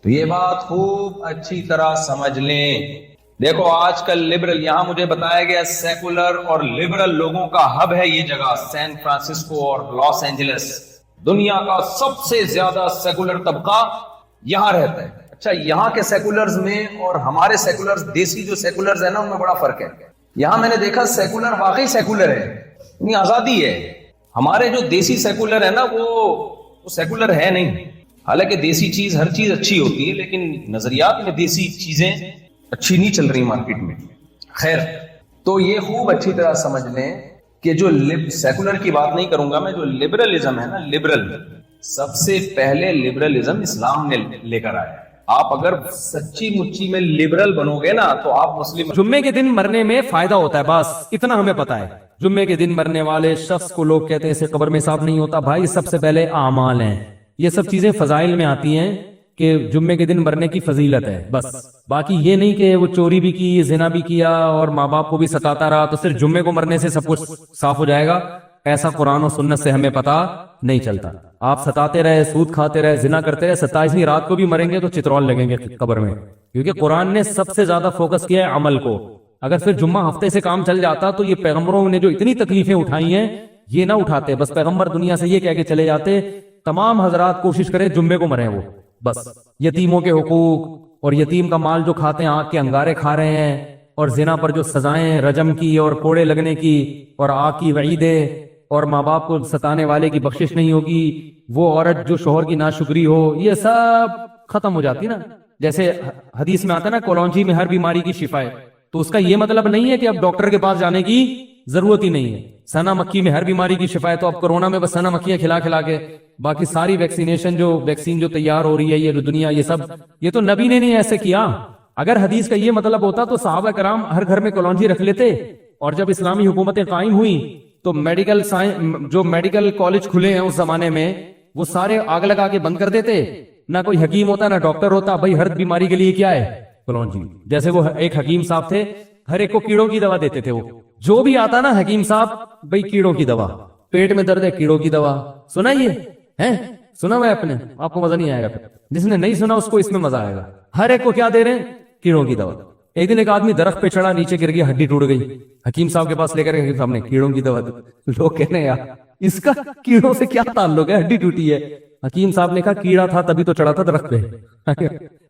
تو یہ بات خوب اچھی طرح سمجھ لیں. دیکھو آج کل لبرل، یہاں مجھے بتایا گیا سیکولر اور لبرل لوگوں کا ہب ہے یہ جگہ، سین فرانسسکو اور لاس اینجلس. دنیا کا سب سے زیادہ سیکولر طبقہ یہاں رہتا ہے. اچھا، یہاں کے سیکولرز میں اور ہمارے سیکولرز، دیسی جو سیکولرز ہیں نا، ان میں بڑا فرق ہے. یہاں میں نے دیکھا سیکولر واقعی سیکولر ہے، اتنی آزادی ہے. ہمارے جو دیسی سیکولر ہے نا وہ سیکولر ہے نہیں. حالانکہ دیسی چیز، ہر چیز اچھی ہوتی ہے، لیکن نظریات میں دیسی چیزیں اچھی نہیں چل رہی مارکیٹ میں. خیر، تو یہ خوب اچھی طرح سمجھ لیں کہ جو سیکولر کی بات نہیں کروں گا میں، جو لبرلزم ہے نا، لبرل، سب سے پہلے لبرلزم اسلام نے لے کر آیا. آپ اگر سچی مچی میں لبرل بنو گے نا تو آپ مسلم. جمعے کے دن مرنے میں فائدہ ہوتا ہے، بس اتنا ہمیں پتا ہے. جمعے کے دن مرنے والے شخص کو لوگ کہتے ہیں اسے قبر میں حساب نہیں ہوتا. بھائی سب سے پہلے اعمال ہیں، یہ سب چیزیں فضائل میں آتی ہیں کہ جمعے کے دن مرنے کی فضیلت ہے بس. باقی یہ نہیں کہ وہ چوری بھی کی، زنا بھی کیا اور ماں باپ کو بھی ستاتا رہا تو صرف جمعے کو مرنے سے سب کچھ صاف ہو جائے گا. ایسا قرآن و سنت سے ہمیں پتا نہیں چلتا. آپ ستاتے رہے، سود کھاتے رہے، زنا کرتے رہے، 27ویں رات کو بھی مریں گے تو چترول لگیں گے قبر میں. کیونکہ قرآن نے سب سے زیادہ فوکس کیا ہے عمل کو. اگر پھر جمعہ ہفتے سے کام چل جاتا تو یہ پیغمبروں نے جو اتنی تکلیفیں اٹھائی ہیں یہ نہ اٹھاتے. بس پیغمبر دنیا سے یہ کہہ کے چلے جاتے تمام حضرات کوشش کریں جمعے کو مریں وہ بس. یتیموں کے حقوق اور یتیم کا مال جو کھاتے ہیں، آگ کے انگارے کھا رہے ہیں، اور زنا پر جو سزائیں رجم کی اور کوڑے لگنے کی اور آگ کی وعیدیں اور ماں باپ کو ستانے والے کی بخشش نہیں ہوگی، وہ عورت جو شوہر کی ناشکری ہو، یہ سب ختم ہو جاتی نا. جیسے حدیث میں آتا ہے نا، کولونجی میں ہر بیماری کی شفا ہے. تو اس کا یہ مطلب نہیں ہے کہ اب ڈاکٹر کے پاس جانے کی ضرورت ہی نہیں ہے. سنا مکھی میں ہر بیماری کی شفا ہے, تو اب کورونا میں بس سنا مکھیاں کھلا کھلا کے باقی ساری ویکسین جو تیار ہو رہی ہے یہ دنیا یہ سب, یہ تو نبی نے نہیں ایسے کیا. اگر حدیث کا یہ مطلب ہوتا تو صحابہ کرام ہر گھر میں کلونجی رکھ لیتے, اور جب اسلامی حکومتیں قائم ہوئی تو میڈیکل کالج کھلے ہیں اس زمانے میں وہ سارے آگ لگا کے بند کر دیتے. نہ کوئی حکیم ہوتا نہ ڈاکٹر ہوتا, بھائی ہر بیماری کے لیے کیا ہے کلونجی. جیسے وہ ایک حکیم صاحب تھے, ہر ایک کو کیڑوں کی دوا دیتے تھے. وہ جو بھی آتا نا حکیم صاحب, بھائی کیڑوں کی دوا, پیٹ میں درد ہے کیڑوں کی دوا. سنا یہ ہے, سنا میں اپنے آپ کو مزہ نہیں آئے گا. جس نے نہیں سنا اس کو اس میں مزہ آئے گا. ہر ایک کو کیا دے رہے ہیں, کیڑوں کی دوا. ایک دن ایک آدمی درخت پہ چڑھا, نیچے گر گیا, ہڈی ٹوٹ گئی. حکیم صاحب کے پاس لے کر حکیم صاحب نے کیڑوں کی دوا دی. لوگ کہنے یار اس کا کیڑوں سے کیا تعلق ہے, ہڈی ٹوٹی ہے. حکیم صاحب نے کہا کیڑا تھا تبھی تو چڑھا تھا درخت پہ.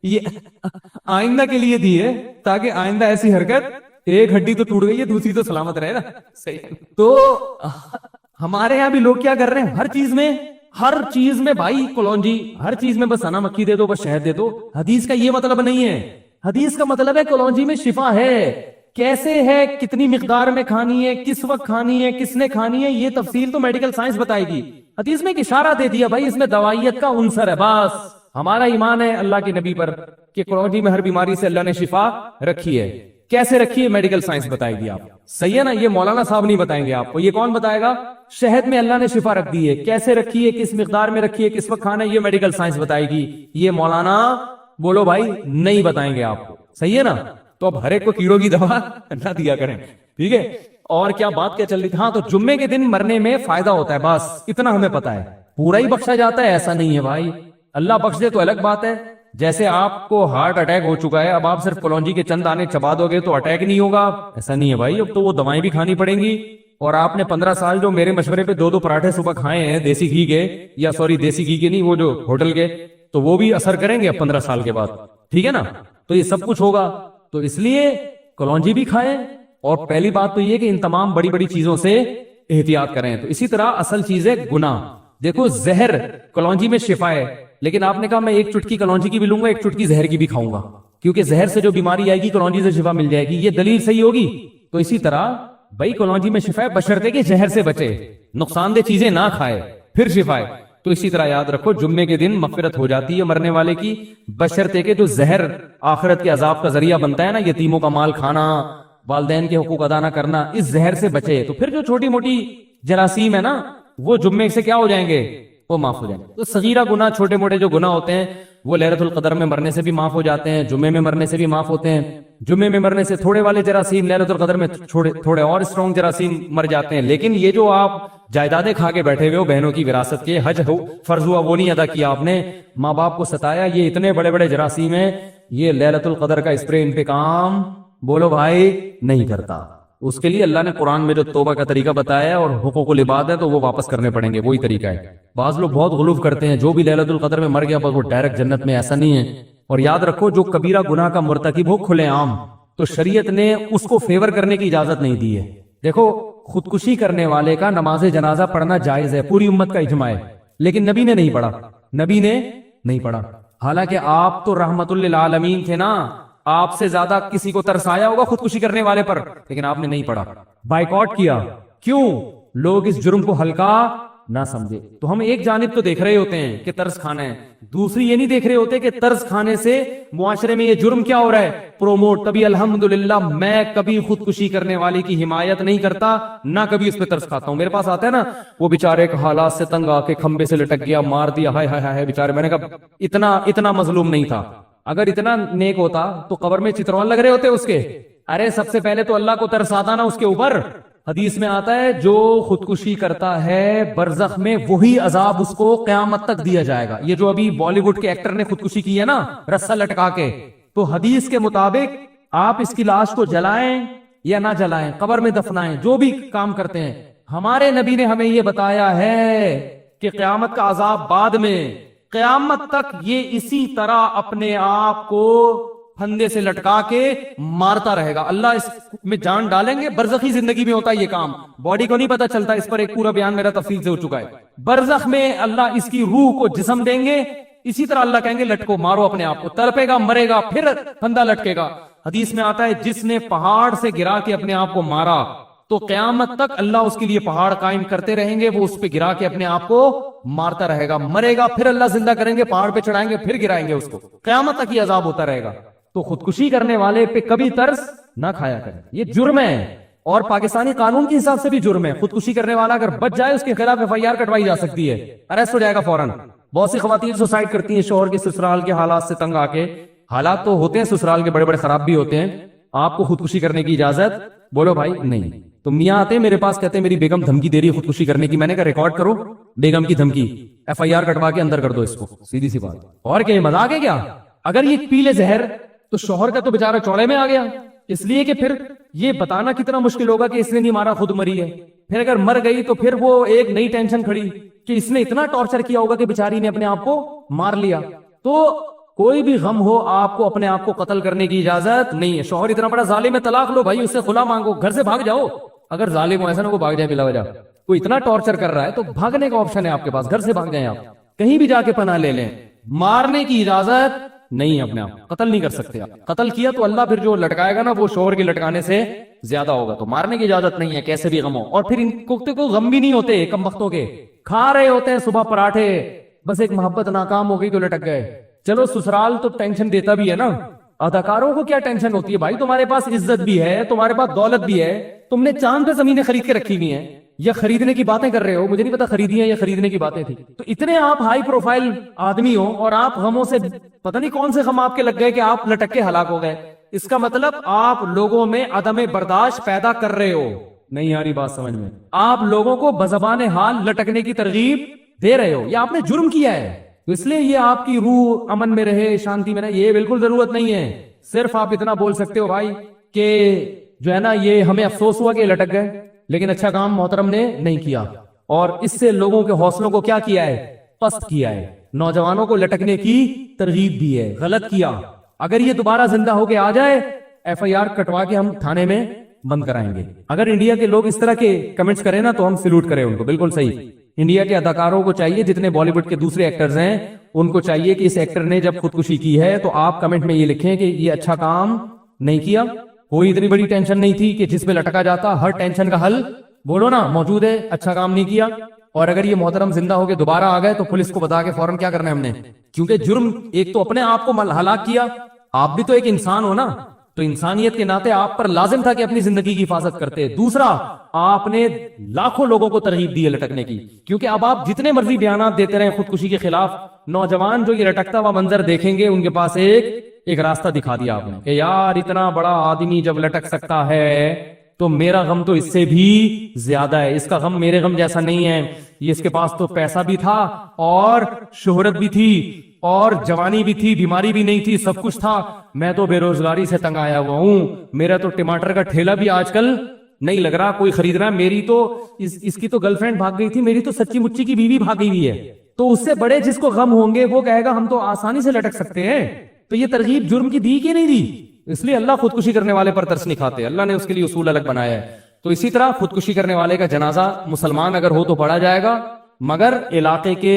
یہ آئندہ کے لیے دی ہے تاکہ آئندہ ایسی حرکت, ایک ہڈی تو ٹوٹ گئی ہے دوسری تو سلامت رہے نا. صحیح. تو ہمارے یہاں بھی لوگ کیا کر رہے ہیں, ہر چیز میں بھائی کلونجی, ہر چیز میں بس سنا مکھی دے دو, بس شہد دے دو. حدیث کا یہ مطلب نہیں ہے. حدیث کا مطلب ہے کلونجی میں شفا ہے. کیسے ہے, کتنی مقدار میں کھانی ہے, کس وقت کھانی ہے, کس نے کھانی ہے, یہ تفصیل تو میڈیکل سائنس بتائے گی. حدیث میں ایک اشارہ دے دیا بھائی اس میں دوائیت کا عنصر ہے. بس ہمارا ایمان ہے اللہ کے نبی پر کہ کلونجی میں ہر بیماری سے اللہ نے شفا رکھی ہے. کیسے رکھی ہے میڈیکل سائنس بتائے گی. آپ صحیح ہے نا, یہ مولانا صاحب نہیں بتائیں گے آپ کو. یہ کون بتائے گا, شہد میں اللہ نے شفا رکھ دی ہے. کیسے رکھی ہے, کس مقدار میں رکھی ہے, کس وقت کھانا ہے, یہ میڈیکل سائنس بتائے گی. یہ مولانا بولو بھائی نہیں بتائیں گے آپ کو. صحیح ہے نا. تو اب ہر ایک کو کیڑوں کی دوا نہ دیا کریں, ٹھیک ہے. اور کیا بات کیا چل رہی تھی, ہاں تو جمعے کے دن مرنے میں فائدہ ہوتا ہے, بس اتنا ہمیں پتا ہے. پورا ہی بخشا جاتا ہے ایسا نہیں ہے بھائی. اللہ بخش دے تو الگ بات ہے. جیسے آپ کو ہارٹ اٹیک ہو چکا ہے, اب آپ صرف کلونجی کے چند دانے چبا دو گے تو اٹیک نہیں ہوگا, ایسا نہیں ہے بھائی. اب تو وہ دوائیں بھی کھانی پڑیں گی. اور آپ نے 15 سال جو میرے مشورے پہ 2 پراٹھے صبح کھائے ہیں دیسی گھی کے, یا دیسی گھی کے نہیں, وہ جو ہوٹل کے, تو وہ بھی اثر کریں گے اب 15 سال کے بعد, ٹھیک ہے نا. تو یہ سب کچھ ہوگا. تو اس لیے کلونجی بھی کھائیں. اور پہلی بات تو یہ کہ ان تمام بڑی بڑی چیزوں سے احتیاط کریں. تو اسی طرح اصل چیز ہے گناہ. دیکھو زہر کلونجی میں شفا ہے, لیکن آپ نے کہا میں ایک چٹکی کلونجی کی بھی لوں گا, ایک چٹکی زہر کی بھی کھاؤں گا, کیونکہ زہر سے جو بیماری آئے گی کلونجی سے شفا مل جائے گی. یہ دلیل صحیح ہوگی. تو اسی طرح بھائی کلونجی میں شفا ہے, بشرطے کہ زہر سے بچے, نقصان دہ چیزیں نہ کھائے, پھر شفا ہے. تو اسی طرح یاد رکھو جمعے کے دن مغفرت ہو جاتی ہے مرنے والے کی, بشرطے کہ جو زہر آخرت کے عذاب کا ذریعہ بنتا ہے نا, یتیموں کا مال کھانا, والدین کے حقوق ادا نہ کرنا, اس زہر سے بچے. تو پھر جو چھوٹی موٹی جراثیم ہے نا وہ جمعے سے کیا ہو جائیں گے, وہ معاف ہو جائیں گے. تو صغیرہ گناہ, چھوٹے موٹے جو گناہ ہوتے ہیں وہ لیلۃ القدر میں مرنے سے بھی معاف ہو جاتے ہیں, جمعے میں مرنے سے بھی معاف ہوتے ہیں. جمعے میں مرنے سے تھوڑے والے جراثیم لیلۃ القدر میں تھوڑے اور اسٹرانگ جراثیم مر جاتے ہیں. لیکن یہ جو آپ جائیدادیں کھا کے بیٹھے ہوئے ہو بہنوں کی وراثت کے, حج فرض ہوا وہ نہیں ادا کیا آپ نے, ماں باپ کو ستایا, یہ اتنے بڑے بڑے جراثیم ہیں, یہ لیلۃ القدر کا اسپرے ان پہ کام بولو بھائی نہیں کرتا. اس کے لیے اللہ نے قرآن میں جو توبہ کا طریقہ بتایا ہے اور حقوق العباد ہے تو وہ واپس کرنے پڑیں گے, وہی طریقہ ہے. بعض لوگ بہت غلوف کرتے ہیں, جو بھی لیلۃ القدر میں مر گیا بس وہ ڈائریکٹ جنت میں, ایسا نہیں ہے. اور یاد رکھو جو کبیرہ گناہ کا مرتکب ہو کھلے عام, تو شریعت نے اس کو فیور کرنے کی اجازت نہیں دی ہے. دیکھو خودکشی کرنے والے کا نماز جنازہ پڑھنا جائز ہے, پوری امت کا اجماع ہے, لیکن نبی نے نہیں پڑھا, نبی نے نہیں پڑھا. حالانکہ آپ تو رحمت للعالمین تھے نا, آپ سے زیادہ کسی کو ترس آیا ہوگا خودکشی کرنے والے پر, لیکن آپ نے نہیں پڑھا, بائیکاٹ کیا. کیوں؟ لوگ اس جرم کو ہلکا نہ سمجھے. تو ہم ایک جانب تو دیکھ رہے ہوتے ہیں کہ ترس کھانا ہے, دوسری یہ نہیں دیکھ رہے ہوتے کہ ترس کھانے سے معاشرے میں یہ جرم کیا ہو رہا ہے, پروموٹ. تبھی الحمدللہ میں کبھی خودکشی کرنے والے کی حمایت نہیں کرتا, نہ کبھی اس پہ ترس کھاتا ہوں. میرے پاس آتا ہے نا وہ بیچارے حالات سے تنگ آ کے کھمبے سے لٹک گیا, مار دیا, ہائے ہائے ہائے بیچارے. میں نے کہا اتنا مظلوم نہیں تھا. اگر اتنا نیک ہوتا تو قبر میں چترون لگ رہے ہوتے اس کے. ارے سب سے پہلے تو اللہ کو ترس آتا نا اس کے اوپر. حدیث میں آتا ہے جو خودکشی کرتا ہے برزخ میں وہی عذاب اس کو قیامت تک دیا جائے گا. یہ جو ابھی بالی ووڈ کے ایکٹر نے خودکشی کی ہے نا رسا لٹکا کے, تو حدیث کے مطابق آپ اس کی لاش کو جلائیں یا نہ جلائیں, قبر میں دفنائیں, جو بھی کام کرتے ہیں, ہمارے نبی نے ہمیں یہ بتایا ہے کہ قیامت کا عذاب بعد میں, قیامت تک یہ اسی طرح اپنے آپ کو پھندے سے لٹکا کے مارتا رہے گا. اللہ اس میں جان ڈالیں گے. برزخی زندگی میں ہوتا ہے یہ کام, باڈی کو نہیں پتا چلتا. اس پر ایک پورا بیان میرا تفصیل سے ہو چکا ہے. برزخ میں اللہ اس کی روح کو جسم دیں گے, اسی طرح اللہ کہیں گے لٹکو, مارو اپنے آپ کو, تڑپے گا, مرے گا, پھر پھندا لٹکے گا. حدیث میں آتا ہے جس نے پہاڑ سے گرا کے اپنے آپ کو مارا تو قیامت تک اللہ اس کے لیے پہاڑ قائم کرتے رہیں گے, وہ اس پہ گرا کے اپنے آپ کو مارتا رہے گا, مرے گا, پھر اللہ زندہ کریں گے, پہاڑ پہ چڑھائیں گے, پھر گرائیں گے اس کو, قیامت تک یہ عذاب ہوتا رہے گا. تو خودکشی کرنے والے پہ کبھی ترس نہ کھایا کریں, یہ جرم ہے, اور پاکستانی قانون کے حساب سے بھی جرم ہے. خودکشی کرنے والا اگر بچ جائے اس کے خلاف FIR کٹوائی جا سکتی ہے, اریسٹ ہو جائے گا فوراً. بہت سی خواتین سوسائڈ کرتی ہیں شوہر کے سسرال کے حالات سے تنگ آ کے. حالات تو ہوتے ہیں سسرال کے بڑے بڑے خراب بھی ہوتے ہیں, آپ کو خودکشی کرنے کی اجازت, بولو بھائی نہیں. تو میاں آتے ہیں میرے پاس, کہتے ہیں میری بیگم دھمکی دے رہی ہے خودکشی کرنے کی. میں نے کہا ریکارڈ کرو بیگم کی دھمکی, FIR کٹوا کے اندر کر دو اس کو, سیدھی سی بات. اور کیا مذاق ہے کیا؟ اگر یہ پی لے زہر تو شوہر کا تو بیچارہ چوڑے میں آ گیا, اس لیے کہ پھر یہ بتانا کتنا مشکل ہوگا کہ اس نے نہیں مارا خود مری ہے. پھر اگر مر گئی تو پھر وہ ایک نئی ٹینشن کھڑی کہ اس نے اتنا ٹارچر کیا ہوگا کہ بیچاری نے اپنے آپ کو مار لیا. تو کوئی بھی غم ہو آپ کو اپنے آپ کو قتل کرنے کی اجازت نہیں ہے. شوہر اتنا بڑا ظالم ہے, طلاق لو بھائی, اس سے خلا مانگو, گھر سے بھاگ جاؤ. اگر ظالم ہو ایسا نہ کو بھاگ جائے بلا وجہ, کوئی اتنا ٹارچر کر رہا ہے تو بھاگنے کا آپشن ہے آپ کے پاس, گھر سے بھاگ جائیں, آپ کہیں بھی جا کے پناہ لے لیں. مارنے کی اجازت نہیں, اپنے آپ قتل نہیں کر سکتے آپ. قتل کیا تو اللہ پھر جو لٹکائے گا نا وہ شوہر کے لٹکانے سے زیادہ ہوگا. تو مارنے کی اجازت نہیں ہے کیسے بھی غم ہو. اور پھر ان کو غم بھی نہیں ہوتے, کم وقتوں کے کھا رہے ہوتے ہیں صبح پراٹھے, بس ایک محبت ناکام ہو گئی تو لٹک گئے. چلو سسرال تو ٹینشن دیتا بھی ہے نا, اداکاروں کو کیا ٹینشن ہوتی ہے بھائی, تمہارے پاس عزت بھی ہے, تمہارے پاس دولت بھی ہے, تم نے چاند پہ زمینیں خرید کے رکھی ہوئی ہیں, یا خریدنے کی باتیں کر رہے ہو, مجھے نہیں پتا خریدی ہیں یا خریدنے کی باتیں تھی. تو اتنے آپ ہائی پروفائل آدمی ہو اور آپ غموں سے پتہ نہیں کون سے غم آپ کے لگ گئے کہ آپ لٹک کے ہلاک ہو گئے. اس کا مطلب آپ لوگوں میں عدم برداشت پیدا کر رہے ہو. نہیں آ رہی بات سمجھ میں؟ آپ لوگوں کو بزبان حال لٹکنے کی ترغیب دے رہے ہو, یا آپ نے جرم کیا ہے, اس لیے یہ آپ کی روح امن میں رہے, شانتی میں رہے, یہ بالکل ضرورت نہیں ہے. صرف آپ اتنا بول سکتے ہو بھائی کہ جو ہے نا یہ ہمیں افسوس ہوا کہ لٹک گئے, لیکن اچھا کام محترم نے نہیں کیا, اور اس سے لوگوں کے حوصلوں کو کیا کیا ہے, پست کیا ہے, نوجوانوں کو لٹکنے کی ترغیب دی ہے, غلط کیا. اگر یہ دوبارہ زندہ ہو کے آ جائے FIR کٹوا کے ہم تھانے میں بند کرائیں گے. اگر انڈیا کے لوگ اس طرح کے کمنٹس کریں نا تو ہم سلوٹ کریں ان کو, بالکل صحیح. انڈیا کے اداکاروں کو چاہیے, جتنے بالی ووڈ کے دوسرے ایکٹرز ہیں ان کو چاہیے کہ اس ایکٹر نے جب خودکشی کی ہے تو آپ کمنٹ میں یہ لکھیں کہ یہ اچھا کام نہیں کیا, کوئی اتنی بڑی ٹینشن نہیں تھی کہ جس پہ لٹکا جاتا, ہر ٹینشن کا حل بولو نا موجود ہے, اچھا کام نہیں کیا. اور اگر یہ محترم زندہ ہو کے دوبارہ آ گئے تو پولیس کو بتا کے فوراً کیا کرنا ہے ہم نے, کیونکہ جرم ایک تو اپنے آپ کو ہلاک کیا, آپ بھی تو ایک انسان ہو نا, تو انسانیت کے ناطے آپ پر لازم تھا کہ اپنی زندگی کی حفاظت کرتے. دوسرا, آپ نے لاکھوں لوگوں کو ترغیب دی ہے لٹکنے کی, کیونکہ اب آپ جتنے مرضی بیانات دیتے رہے خودکشی کے خلاف, نوجوان جو یہ لٹکتا ہوا منظر دیکھیں گے ان کے پاس ایک راستہ دکھا دیا آپ نے کہ یار اتنا بڑا آدمی جب لٹک سکتا ہے تو میرا غم تو اس سے بھی زیادہ ہے, اس کا غم میرے غم جیسا نہیں ہے. یہ اس کے پاس تو پیسہ بھی تھا اور شہرت بھی تھی اور جوانی بھی تھی, بیماری بھی نہیں تھی, سب کچھ تھا. میں تو بے روزگاری سے تنگ آیا ہوا ہوں, میرا تو ٹماٹر کا ٹھیلا بھی آج کل نہیں لگ رہا کوئی خرید رہا. میری تو اس کی تو گرل فرینڈ بھاگ گئی تھی, میری تو سچی مچی کی بیوی بھاگی ہوئی ہے. تو اس سے بڑے جس کو غم ہوں گے وہ کہے گا ہم تو آسانی سے لٹک سکتے ہیں. تو یہ ترغیب جرم کی دی کہ نہیں دی؟ اس لیے اللہ خودکشی کرنے والے پر ترس نہیں کھاتے, اللہ نے اس کے لیے اصول الگ بنایا ہے. تو اسی طرح خودکشی کرنے والے کا جنازہ مسلمان اگر ہو تو پڑھا جائے گا, مگر علاقے کے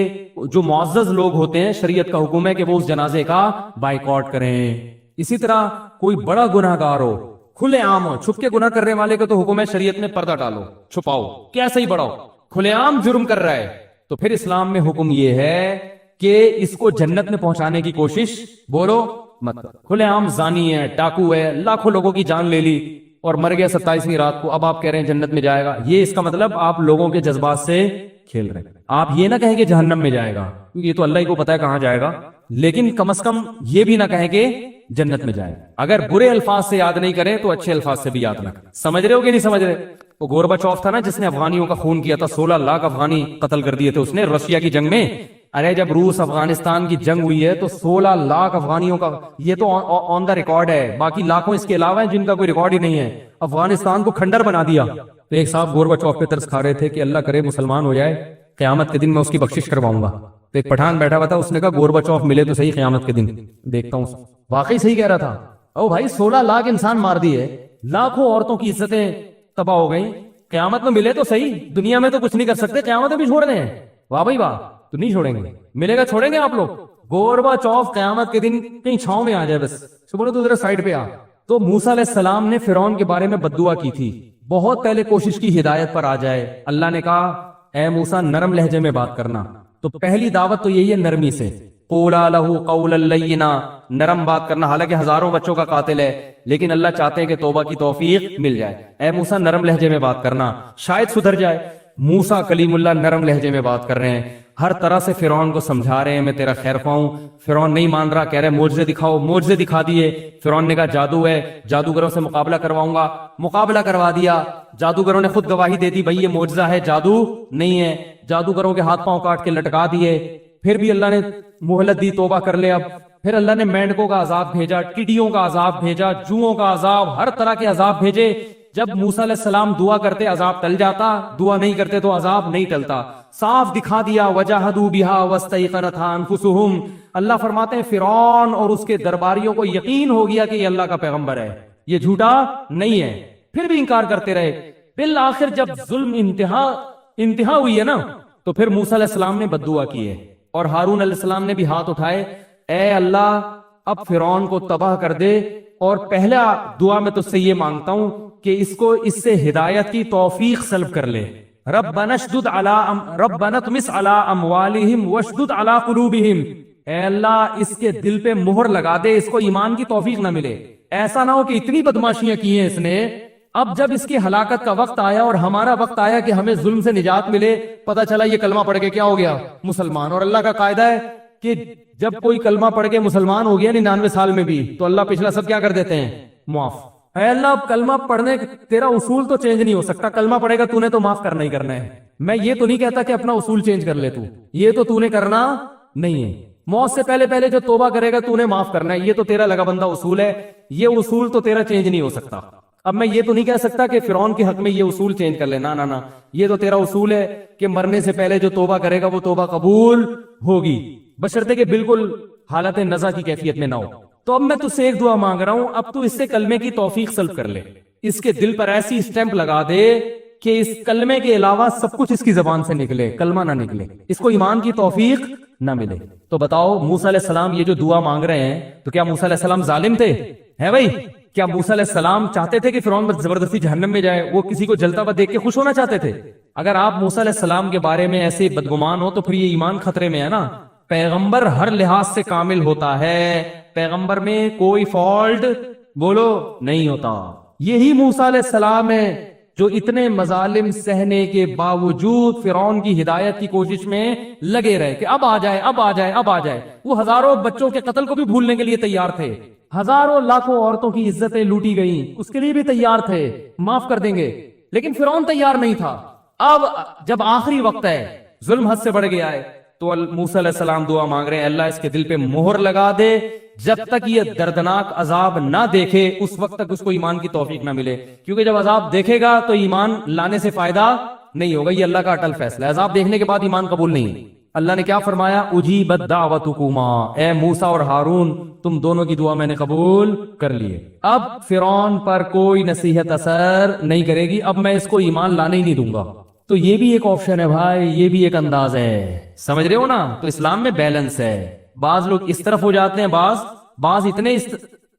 جو معزز لوگ ہوتے ہیں شریعت کا حکم ہے کہ وہ اس جنازے کا بائیکاٹ کریں. اسی طرح کوئی بڑا گناہ گار ہو, کھلے عام ہو, چھپ کے گناہ کرنے والے کا تو حکم ہے شریعت میں پردہ ڈالو, چھپاؤ, کیسے ہی بڑھاؤ. کھلے عام جرم کر رہا ہے تو پھر اسلام میں حکم یہ ہے کہ اس کو جنت میں پہنچانے کی کوشش بولو مت. کھلے عام زانی ہے, ڈاکو ہے, لاکھوں لوگوں کی جان لے لی اور مر گیا 27ویں رات کو, اب آپ کہہ رہے ہیں جنت میں جائے گا. یہ اس کا مطلب آپ لوگوں کے جذبات سے کھیل رہے ہیں. آپ یہ نہ کہیں کہ جہنم میں جائے گا, کیونکہ یہ تو اللہ ہی کو پتا ہے کہاں جائے گا, لیکن کم از کم یہ بھی نہ کہیں کہ جنت میں جائے. اگر برے الفاظ سے یاد نہیں کریں تو اچھے الفاظ سے بھی یاد نہ کریں. سمجھ رہے ہو کہ نہیں سمجھ رہے؟ وہ گورباچوف تھا نا جس نے افغانیوں کا خون کیا تھا, 16 لاکھ افغانی قتل کر دیے تھے اس نے رشیا کی جنگ میں. ارے جب روس افغانستان کی جنگ ہوئی ہے تو 16 لاکھ افغانیوں کا, یہ تو آن دا ریکارڈ ہے, باقی لاکھوں اس کے علاوہ ہیں جن کا کوئی ریکارڈ ہی نہیں ہے. افغانستان کو کھنڈر بنا دیا. تو ایک صاحب گورباچوف پہ ترس کھا رہے تھے کہ اللہ کرے مسلمان ہو جائے, قیامت کے دن میں اس کی بخشش کرواؤں گا. تو ایک پٹھان بیٹھا ہوا تھا, اس نے کہا گورباچوف ملے تو صحیح قیامت کے دن دیکھتا ہوں. واقعی صحیح کہہ رہا تھا. او بھائی 16 لاکھ انسان مار دیے, لاکھوں عورتوں کی عزتیں تباہ ہو گئی, قیامت میں ملے تو صحیح. دنیا میں تو کچھ نہیں کر سکتے, قیامت میں بھی چھوڑ رہے ہیں. واہ بھائی واہ, تو نہیں چھوڑیں گے, ملے گا چھوڑیں گے آپ لوگ. گورباچوف قیامت کے دن کہیں چھاؤں میں آ جائے بس, بولو تو ذرا سائڈ پہ آ, تو موسیٰ علیہ السلام نے فرعون کے بارے میں بد دعا کی تھی، بہت پہلے کوشش کی ہدایت پر آ جائے. اللہ نے کہا اے موسیٰ نرم لہجے میں بات کرنا. تو پہلی دعوت تو یہی ہے نرمی سے، قولا لہ قولا لینا، نرم بات کرنا. حالانکہ ہزاروں بچوں کا قاتل ہے لیکن اللہ چاہتے ہیں کہ توبہ کی توفیق مل جائے. اے موسیٰ نرم لہجے میں بات کرنا، شاید سدھر جائے. موسیٰ کلیم اللہ نرم لہجے میں بات کر رہے ہیں، ہر طرح سے فرعون کو سمجھا رہے ہیں میں تیرا خیر خواہ ہوں. فرعون نہیں مان رہا، کہہ رہے معجزے دکھاؤ. معجزے دکھا دیے. فرعون نے کہا جادو ہے، جادوگروں سے مقابلہ کرواؤں گا. مقابلہ کروا دیا. جادوگروں نے خود گواہی دے دی بھائی یہ معجزہ ہے، جادو نہیں ہے. جادوگروں کے ہاتھ پاؤں کاٹ کے لٹکا دیے. پھر بھی اللہ نے مہلت دی، توبہ کر لے اب. پھر اللہ نے مینڈکوں کا عذاب بھیجا، ٹڈیوں کا عذاب بھیجا، جوؤں کا عذاب، ہر طرح کے عذاب بھیجے. جب موسیٰ علیہ السلام دعا کرتے عذاب ٹل جاتا، دعا نہیں کرتے تو عذاب نہیں ٹلتا. صاف دکھا دیا وجاہدوا بہا واستیقنتھا انفسہم. اللہ فرماتے ہیں فرعون اور اس کے درباریوں کو یقین ہو گیا کہ یہ اللہ کا پیغمبر ہے، یہ جھوٹا نہیں ہے، پھر بھی انکار کرتے رہے. بالآخر جب ظلم انتہا ہوئی ہے نا تو پھر موسیٰ علیہ السلام نے بد دعا کی ہے اور ہارون علیہ السلام نے بھی ہاتھ اٹھائے، اے اللہ اب فرعون کو تباہ کر دے، اور پہلا دعا میں تجھ سے یہ مانگتا ہوں کہ اس کو اس سے ہدایت کی توفیق سلب کر لے. ربنا اطمس علی اموالہم واشدد علی قلوبہم. اے اللہ اس کے دل پہ مہر لگا دے، اس کو ایمان کی توفیق نہ ملے. ایسا نہ ہو کہ اتنی بدماشیاں کی ہیں اس نے، اب جب اس کی ہلاکت کا وقت آیا اور ہمارا وقت آیا کہ ہمیں ظلم سے نجات ملے، پتہ چلا یہ کلمہ پڑھ کے کیا ہو گیا؟ مسلمان. اور اللہ کا قاعدہ ہے کہ جب کوئی کلمہ پڑھ کے مسلمان ہو گیا 99 سال میں بھی تو اللہ پچھلا سب کیا کر دیتے ہیں؟ معاف. اے اللہ اب کلمہ پڑھنے تیرا اصول تو چینج نہیں ہو سکتا، کلمہ پڑھے گا تو نے تو معاف کرنا ہی کرنا ہے. میں یہ تو نہیں کہتا کہ اپنا اصول چینج کر لے، یہ تو نے کرنا نہیں ہے. موت سے پہلے جو توبہ کرے گا تو نے معاف کرنا ہے، یہ تو تیرا لگا بندہ اصول ہے، یہ اصول تو تیرا چینج نہیں ہو سکتا. اب میں یہ تو نہیں کہہ سکتا کہ فرعون کے حق میں یہ اصول چینج کر لے، نہ، یہ تو تیرا اصول ہے کہ مرنے سے پہلے جو توبہ کرے گا وہ توبہ قبول ہوگی، بشرطے کہ بالکل حالت نزع کی کیفیت میں نہ ہو. تو اب میں تجھ سے ایک دعا مانگ رہا ہوں، اب تو اس سے کلمے کی توفیق سلب کر لے، اس کے دل پر ایسی اسٹیمپ لگا دے کہ اس کلمے کے علاوہ سب کچھ اس کی زبان سے نکلے، کلمہ نہ نکلے، اس کو ایمان کی توفیق نہ ملے. تو بتاؤ موسیٰ علیہ السلام یہ جو دعا مانگ رہے ہیں تو کیا موسیٰ علیہ السلام ظالم تھے؟ ہے بھائی؟ کیا موسیٰ علیہ السلام چاہتے تھے کہ فرعون زبردستی جہنم میں جائے؟ وہ کسی کو جلتا ہوا دیکھ کے خوش ہونا چاہتے تھے؟ اگر آپ موسیٰ علیہ السلام کے بارے میں ایسے بدگمان ہو تو پھر یہ ایمان خطرے میں ہے نا. پیغمبر ہر لحاظ سے کامل ہوتا ہے، پیغمبر میں کوئی فالٹ بولو نہیں ہوتا. یہی موسیٰ علیہ السلام ہے جو اتنے مظالم سہنے کے باوجود فرعون کی ہدایت کی کوشش میں لگے رہے کہ اب آ جائے اب آ جائے اب آ جائے. وہ ہزاروں بچوں کے قتل کو بھی بھولنے کے لیے تیار تھے، ہزاروں لاکھوں عورتوں کی عزتیں لوٹی گئیں اس کے لیے بھی تیار تھے، معاف کر دیں گے، لیکن فرعون تیار نہیں تھا. اب جب آخری وقت ہے، ظلم حد سے بڑھ گیا ہے، تو موسیٰ علیہ السلام دعا مانگ رہے ہیں اللہ اس کے دل پہ مہر لگا دے، جب تک یہ دردناک عذاب نہ دیکھے اس وقت تک اس کو ایمان کی توفیق نہ ملے. کیونکہ جب عذاب دیکھے گا تو ایمان لانے سے فائدہ نہیں ہوگا، یہ اللہ کا اٹل فیصلہ ہے. عذاب دیکھنے کے بعد ایمان قبول نہیں. اللہ نے کیا فرمایا؟ اجیبت دعوتکما، اے موسیٰ اور ہارون تم دونوں کی دعا میں نے قبول کر لیے. اب فرعون پر کوئی نصیحت اثر نہیں کرے گی، اب میں اس کو ایمان لانے ہی نہیں دوں گا. تو یہ بھی ایک آپشن ہے بھائی، یہ بھی ایک انداز ہے، سمجھ رہے ہو نا؟ تو اسلام میں بیلنس ہے. بعض لوگ اس طرف ہو جاتے ہیں، بعض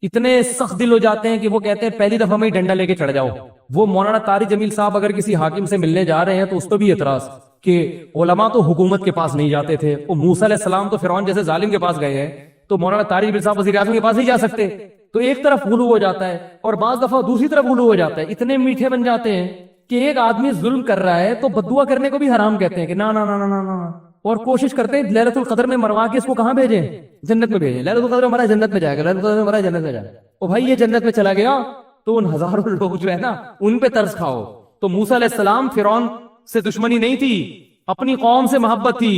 اتنے سخت دل ہو جاتے ہیں کہ وہ کہتے ہیں پہلی دفعہ میں ہی ڈنڈا لے کے چڑھ جاؤ. وہ مولانا طارق جمیل صاحب اگر کسی حاکم سے ملنے جا رہے ہیں تو اس پہ بھی اعتراض کہ علماء تو حکومت کے پاس نہیں جاتے تھے، وہ موسیٰ علیہ السلام تو فرعون جیسے ظالم کے پاس گئے ہیں، تو مولانا طارق جمیل صاحب وزیر اعظم کے پاس نہیں جا سکتے. تو ایک طرف غلو ہو جاتا ہے اور بعض دفعہ دوسری طرف غلو ہو جاتا ہے. اتنے میٹھے بن جاتے ہیں کہ ایک آدمی ظلم کر رہا ہے تو بددعا کرنے کو بھی حرام کہتے ہیں کہ نہ، اور کوشش کرتے ہیں لیلۃ القدر میں مروا کے اس کو کہاں بھیجیں؟ جنت میں بھیجیں. لیلۃ القدر میں مرا جنت میں جائے گا، لیلۃ القدر میں مرا جنت میں جائے گا. او بھائی یہ جنت میں چلا گیا تو ان ہزاروں لوگ جو ہے نا ان پہ ترس کھاؤ. تو موسیٰ علیہ السلام فرعون سے دشمنی نہیں تھی، اپنی قوم سے محبت تھی.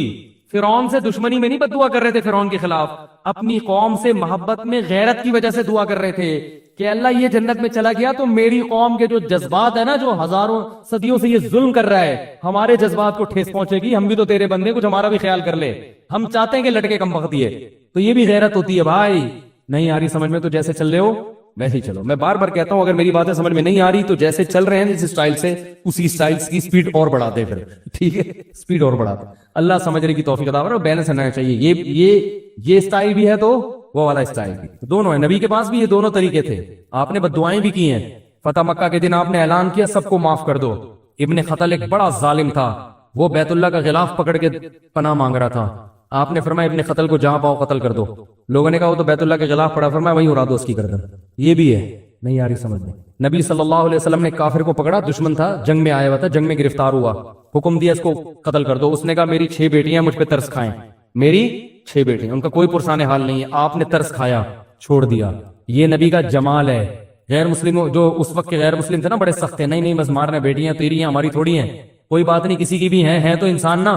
فرعون سے دشمنی میں نہیں بددعا کر رہے تھے فرعون کے خلاف، اپنی قوم سے محبت میں غیرت کی وجہ سے دعا کر رہے تھے کہ اللہ یہ جنت میں چلا گیا تو میری قوم کے جو جذبات ہے نا، جو ہزاروں صدیوں سے یہ ظلم کر رہا ہے، ہمارے جذبات کو ٹھیس پہنچے گی. ہم بھی تو تیرے بندے، کچھ ہمارا بھی خیال کر لے. ہم چاہتے ہیں کہ لٹکے کم وقت دیے. تو یہ بھی غیرت ہوتی ہے بھائی. نہیں آ رہی سمجھ میں تو جیسے چل رہے ہو ویسے ہی چلو. میں بار بار کہتا ہوں اگر میری باتیں سمجھ میں نہیں آ رہی تو جیسے چل رہے ہیں جس اسٹائل سے، اسی اسٹائل کی سپیڈ اور بڑھا دے پھر، ٹھیک ہے؟ سپیڈ اور بڑھا دے. اللہ سمجھنے کی توفیق عطا فرمائے. بیلنس رہنا چاہیے. یہ اسٹائل بھی ہے تو وہ والا اسٹائل بھی. دونوں ہیں نبی کے پاس بھی یہ دونوں طریقے تھے. آپ نے بد دعائیں بھی کی ہیں. فتح مکہ کے دن آپ نے اعلان کیا سب کو معاف کر دو. ابن خطل ایک بڑا ظالم تھا, وہ بیت اللہ کا غلاف پکڑ کے پناہ مانگ رہا تھا. آپ نے فرمایا ابن خطل کو جہاں پاؤ قتل کر دو. لوگوں نے کہا وہ تو بیت اللہ کے خلاف پڑا, فرمایا وہیں اڑا دو اس کی گردن. یہ بھی ہے, نہیں آ رہی سمجھ میں. نبی صلی اللہ علیہ وسلم نے کافر کو پکڑا, دشمن تھا, جنگ میں آیا ہوا تھا, جنگ میں گرفتار ہوا, حکم دیا اس کو قتل کر دو. اس نے کہا میری 6 بیٹیاں مجھ پہ ترس کھائیں, میری 6 بیٹیاں, ان کا کوئی پرسان حال نہیں ہے. آپ نے ترس کھایا, چھوڑ دیا. یہ نبی کا جمال ہے. غیر مسلموں جو اس وقت کے غیر مسلم تھے نا, بڑے سخت تھے. نہیں بس مارنا, بیٹیاں تیری ہیں ہماری تھوڑی ہیں, کوئی بات نہیں, کسی کی بھی ہیں تو انسان نا.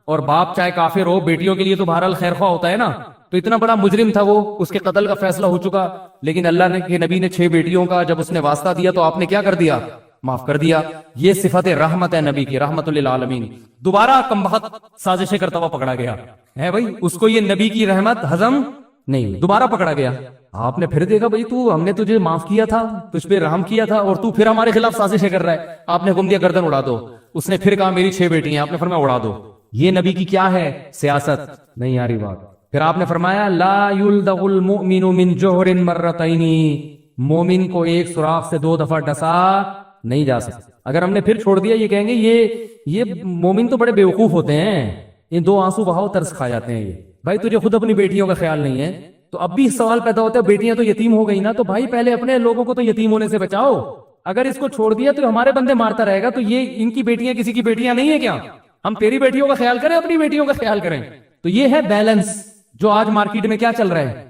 اور باپ چاہے کافر ہو, بیٹیوں کے لیے تو بہرحال خیر خواہ ہوتا ہے نا. تو اتنا بڑا مجرم تھا وہ, اس کے قتل کا فیصلہ ہو چکا, لیکن اللہ نے کہ نبی نے 6 بیٹیوں کا جب اس نے واسطہ دیا تو آپ نے کیا کر دیا, معاف کر دیا. یہ صفت رحمت ہے نبی کی, رحمت للعالمین. دوبارہ کم بخت سازشیں کرتا ہوا پکڑا گیا ہے بھائی, اس کو یہ نبی کی رحمت ہضم نہیں, دوبارہ پکڑا گیا. آپ نے پھر دیکھا بھائی تو ہم نے تجھے معاف کیا تھا, تجھ پہ رحم کیا تھا, اور تو پھر ہمارے خلاف سازشیں کر رہا ہے. آپ نے حکم دیا گردن اڑا دو. اس نے پھر کہا میری 6 بیٹی ہیں, آپ نے فرمایا اڑا دو. یہ نبی کی کیا ہے, سیاست. نہیں آ رہی بات. پھر آپ نے فرمایا لا یلدغ المؤمن من جوہر مرتین, مومن کو ایک سوراخ سے 2 دفعہ ڈسا نہیں جا سکتا. اگر ہم نے پھر چھوڑ دیا, یہ کہیں گے یہ مومن تو بڑے بیوقوف ہوتے ہیں, ان 2 آنسو بہاؤ ترس کھا جاتے ہیں. یہ بھائی تجھے خود اپنی بیٹیوں کا خیال نہیں ہے, تو اب بھی سوال پیدا ہوتا ہے بیٹیاں تو یتیم ہو گئی نا, تو بھائی پہلے اپنے لوگوں کو تو یتیم ہونے سے بچاؤ. اگر اس کو چھوڑ دیا تو ہمارے بندے مارتا رہے گا, تو یہ ان کی بیٹیاں کسی کی بیٹیاں نہیں ہے کیا؟ ہم تیری بیٹیوں کا خیال کریں, اپنی بیٹیوں کا خیال کریں. تو یہ ہے بیلنس جو آج مارکیٹ میں کیا چل رہا ہے.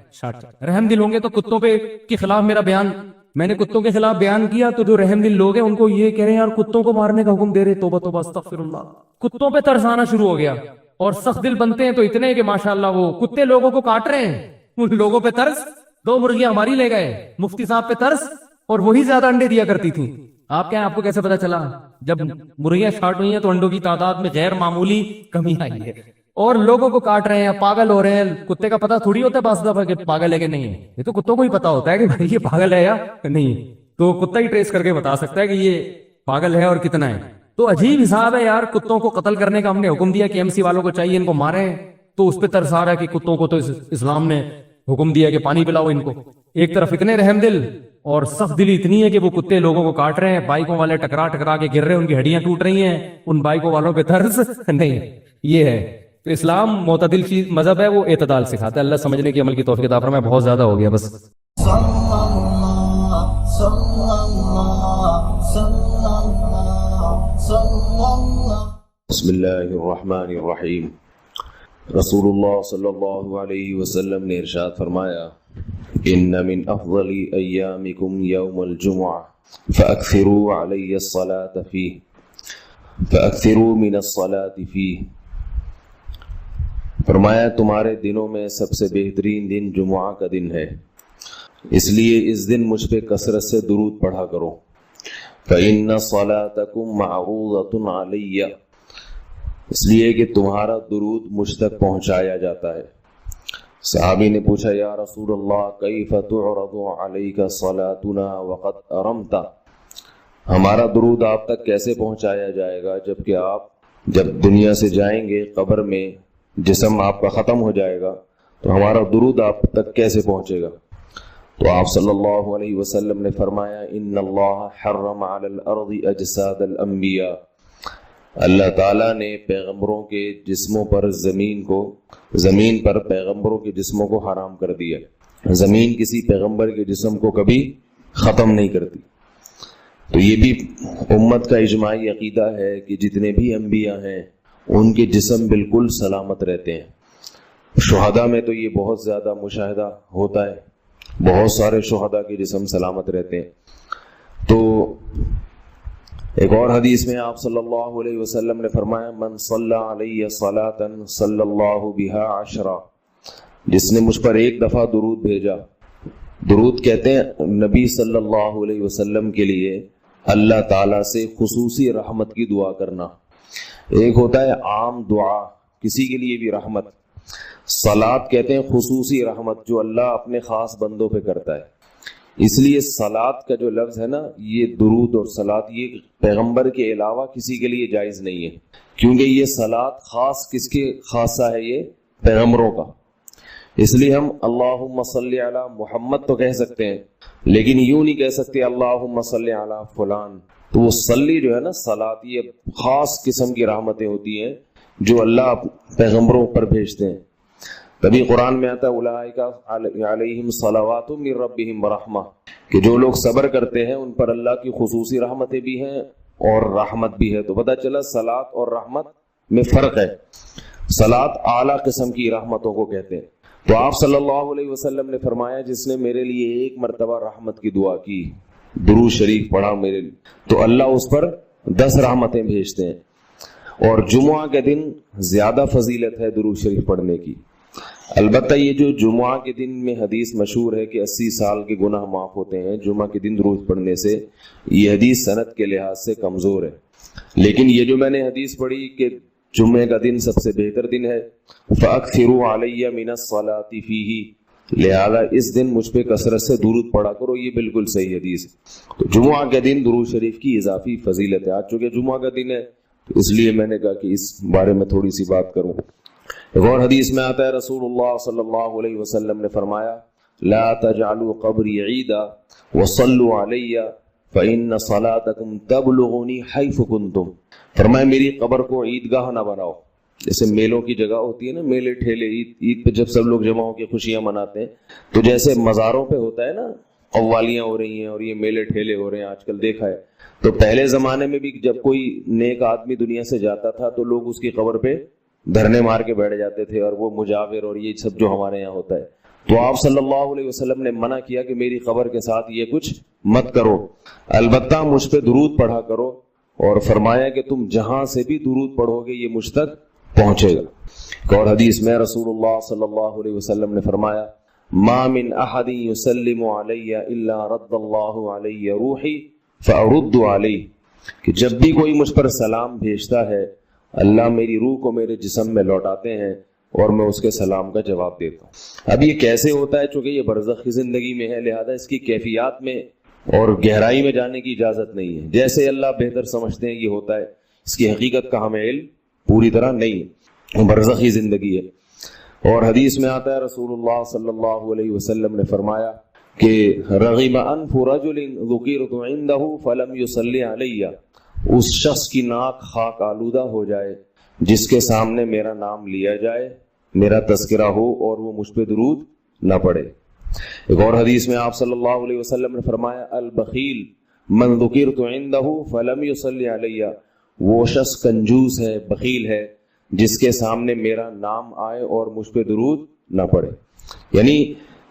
رحم دل ہوں گے تو کتوں پہ کے خلاف میرا بیان, میں نے کتوں کے خلاف بیان کیا, تو جو رحم دل لوگ ہیں ان کو یہ کہہ رہے ہیں یار کتوں کو مارنے کا حکم دے رہے, توبہ توبہ استغفر اللہ. کتوں پہ ترس آنا شروع ہو گیا, اور سخت دل بنتے ہیں تو اتنے کہ ماشاءاللہ وہ کتے لوگوں کو کاٹ رہے ہیں, ان لوگوں پہ ترس. 2 مرغیاں ہماری لے گئے, مفتی صاحب پہ ترس, اور وہی زیادہ انڈے دیا کرتی تھیں. آپ کیا, آپ کو کیسے پتا چلا؟ جب مرغیاں شارٹ ہوئی ہیں تو انڈوں کی تعداد میں غیر معمولی کمی آئی ہے, اور لوگوں کو کاٹ رہے ہیں, پاگل ہو رہے ہیں. کتے کا پتا تھوڑی ہوتا ہے بعض دفعہ کہ پاگل ہے کہ نہیں ہے, یہ تو کتوں کو ہی پتا ہوتا ہے کہ بھائی یہ پاگل ہے یا نہیں, تو کتا ہی ٹریس کر کے بتا سکتا ہے کہ یہ پاگل ہے اور کتنا ہے. تو عجیب حساب ہے یار, کتوں کو قتل کرنے کا ہم نے حکم دیا کہ MC والوں کو چاہیے ان کو ماریں, تو اس پہ ترس آ رہا ہے کہ کتوں کو تو اسلام نے حکم دیا کہ پانی پلاؤ ان کو. ایک طرف اتنے رحم دل اور سخت دلی اتنی ہے کہ وہ کتے لوگوں کو کاٹ رہے ہیں, بائکوں والے ٹکرا کے گر رہے ہیں, ان کی ہڈیاں ٹوٹ رہی ہیں, ان بائکوں والوں پہ ترس نہیں. یہ ہے تو اسلام معتدل چیز مذہب ہے, وہ اعتدال سکھاتا ہے. اللہ سمجھنے کی عمل کی توفیق عطا فرمائے. بہت زیادہ ہو گیا بس. بسم اللہ الرحمن الرحیم. رسول اللہ صلی اللہ علیہ وسلم نے ارشاد فرمایا ان من افضل ایامکم یوم الجمعہ فاکثروا علی الصلاة فیہ فاکثروا من الصلاة فیہ. فرمایا تمہارے دنوں میں سب سے بہترین دن جمعہ کا دن ہے, اس لیے اس دن مجھ پہ کثرت سے درود پڑھا کرو. فإن صلاتکم معروضۃ علی, اس لیے کہ تمہارا درود مجھ تک پہنچایا جاتا ہے. صحابی نے پوچھا یا رسول اللہ کیف تعرض علیک صلاتنا وقد ارمت, ہمارا درود آپ تک کیسے پہنچایا جائے گا جبکہ آپ جب دنیا سے جائیں گے, قبر میں جسم آپ کا ختم ہو جائے گا, تو ہمارا درود آپ تک کیسے پہنچے گا؟ تو آپ صلی اللہ علیہ وسلم نے فرمایا ان اللہ حرم علی الارض اجساد الانبیاء, اللہ تعالیٰ نے پیغمبروں کے جسموں پر زمین پر پیغمبروں کے جسموں کو حرام کر دیا. زمین کسی پیغمبر کے جسم کو کبھی ختم نہیں کرتی. تو یہ بھی امت کا اجماعی عقیدہ ہے کہ جتنے بھی انبیاء ہیں ان کے جسم بالکل سلامت رہتے ہیں. شہداء میں تو یہ بہت زیادہ مشاہدہ ہوتا ہے, بہت سارے شہداء کے جسم سلامت رہتے ہیں. تو ایک اور حدیث میں آپ صلی اللہ علیہ وسلم نے فرمایا من صلی علی صلاۃ صلی اللہ بہا عشرا, جس نے مجھ پر ایک دفعہ درود بھیجا. درود کہتے ہیں نبی صلی اللہ علیہ وسلم کے لیے اللہ تعالیٰ سے خصوصی رحمت کی دعا کرنا. ایک ہوتا ہے عام دعا, کسی کے لیے بھی رحمت. صلاۃ کہتے ہیں خصوصی رحمت جو اللہ اپنے خاص بندوں پہ کرتا ہے. اس لیے صلاۃ کا جو لفظ ہے نا, یہ درود اور صلاۃ یہ پیغمبر کے علاوہ کسی کے لیے جائز نہیں ہے, کیونکہ یہ صلاۃ خاص کس کے خاصہ ہے, یہ پیغمبروں کا. اس لیے ہم اللہم صلی علی محمد تو کہہ سکتے ہیں، لیکن یوں نہیں کہہ سکتے اللہم صلی علی فلان. تو وہ صلی جو ہے نا، صلاۃ، یہ خاص قسم کی رحمتیں ہوتی ہیں جو اللہ پیغمبروں پر بھیجتے ہیں. تبھی قرآن میں آتا ہے اولئک علیہم صلوات من ربہم ورحمہ، کہ جو لوگ صبر کرتے ہیں ان پر اللہ کی خصوصی رحمتیں بھی ہیں اور رحمت بھی ہے. تو پتہ چلا صلاۃ اور رحمت میں فرق ہے. صلاۃ اعلیٰ قسم کی رحمتوں کو کہتے ہیں. تو آپ صلی اللہ علیہ وسلم نے فرمایا جس نے میرے لیے ایک مرتبہ رحمت کی دعا کی، درود شریف پڑھا میرے لیے، تو اللہ اس پر 10 رحمتیں بھیجتے ہیں. اور جمعہ کے دن زیادہ فضیلت ہے درود شریف پڑھنے کی. البتہ یہ جو جمعہ کے دن میں حدیث مشہور ہے کہ 80 سال کے گناہ معاف ہوتے ہیں جمعہ کے دن درود پڑھنے سے، یہ حدیث سند کے لحاظ سے کمزور ہے. لیکن یہ جو میں نے حدیث پڑھی کہ جمعے کا دن سب سے بہتر دن ہے، فَأَكْثِرُوا عَلَيَّ مِنَ الصَّلَاةِ فِيهِ، لہذا اس دن مجھ پہ کثرت سے درود پڑھا کرو، یہ بالکل صحیح حدیث ہے. تو جمعہ کے دن درود شریف کی اضافی فضیلت ہے. آج چونکہ جمعہ کا دن ہے تو اس لیے میں نے کہا کہ اس بارے میں تھوڑی سی بات کروں. ایک اور حدیث میں آتا ہے رسول اللہ صلی اللہ علیہ وسلم نے فرمایا لا تجعلوا قبری عیدا وصلوا علی فإن صلاتکم تبلغنی حیث کنتم. فرمایا میری قبر کو عیدگاہ نہ بناؤ. جیسے میلوں کی جگہ ہوتی ہے نا، میلے ٹھیلے، عید پہ جب سب لوگ جمع ہو کے خوشیاں مناتے ہیں، تو جیسے مزاروں پہ ہوتا ہے نا، قوالیاں ہو رہی ہیں اور یہ میلے ٹھیلے ہو رہے ہیں آج کل دیکھا ہے. تو پہلے زمانے میں بھی جب کوئی نیک آدمی دنیا سے جاتا تھا تو لوگ اس کی قبر پہ دھرنے مار کے بیٹھ جاتے تھے، اور وہ مجاور اور یہ سب جو ہمارے یہاں ہوتا ہے. تو آپ صلی اللہ علیہ وسلم نے منع کیا کہ میری قبر کے ساتھ یہ کچھ مت کرو، البتہ مجھ پہ درود پڑھا کرو، اور فرمایا کہ تم جہاں سے بھی درود پڑھو گے یہ مجھ تک پہنچے گا. اور حدیث میں رسول اللہ صلی اللہ علیہ وسلم نے فرمایا ما من احد یسلم علی الا رد اللہ علی روحی فارد علیہ، کہ جب بھی کوئی مجھ پر سلام بھیجتا ہے اللہ میری روح کو میرے جسم میں لوٹاتے ہیں اور میں اس کے سلام کا جواب دیتا ہوں. اب یہ کیسے ہوتا ہے؟ چونکہ یہ برزخ کی زندگی میں ہے، لہذا اس کی کیفیات میں اور گہرائی میں جانے کی اجازت نہیں ہے. جیسے اللہ بہتر سمجھتے ہیں یہ ہوتا ہے، اس کی حقیقت کا ہمیں علم پوری طرح نہیں ہے، برزخی زندگی ہے. اور حدیث میں آتا ہے رسول اللہ صلی اللہ علیہ وسلم نے فرمایا کہ رغم انف رجل ذکرت عنده فلم يصلی علی، اس شخص کی ناک خاک آلودہ ہو جائے جس کے سامنے میرا نام لیا جائے، میرا تذکرہ ہو اور وہ مجھ پہ درود نہ پڑے. ایک اور حدیث میں آپ صلی اللہ علیہ وسلم نے فرمایا البخیل من ذکرت عنده فلم يصلی علی، وہ شخص کنجوس ہے، بخیل ہے جس کے سامنے میرا نام آئے اور مجھ پہ درود نہ پڑے. یعنی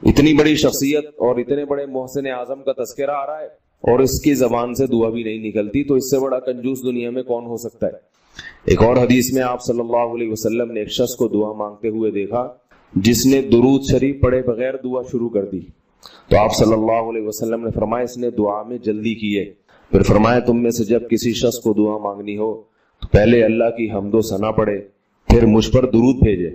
اتنی بڑی شخصیت اور اتنے بڑے محسن اعظم کا تذکرہ آ رہا ہے اور اس کی زبان سے دعا بھی نہیں نکلتی، تو اس سے بڑا کنجوس دنیا میں کون ہو سکتا ہے. ایک اور حدیث میں آپ صلی اللہ علیہ وسلم نے ایک شخص کو دعا مانگتے ہوئے دیکھا جس نے درود شریف پڑھے بغیر دعا شروع کر دی. تو آپ صلی اللہ علیہ وسلم نے فرمایا اس نے دعا میں جلدی کی ہے. پھر فرمایا تم میں سے جب کسی شخص کو دعا مانگنی ہو تو پہلے اللہ کی حمد و ثنا پڑھے، پھر مجھ پر درود بھیجے.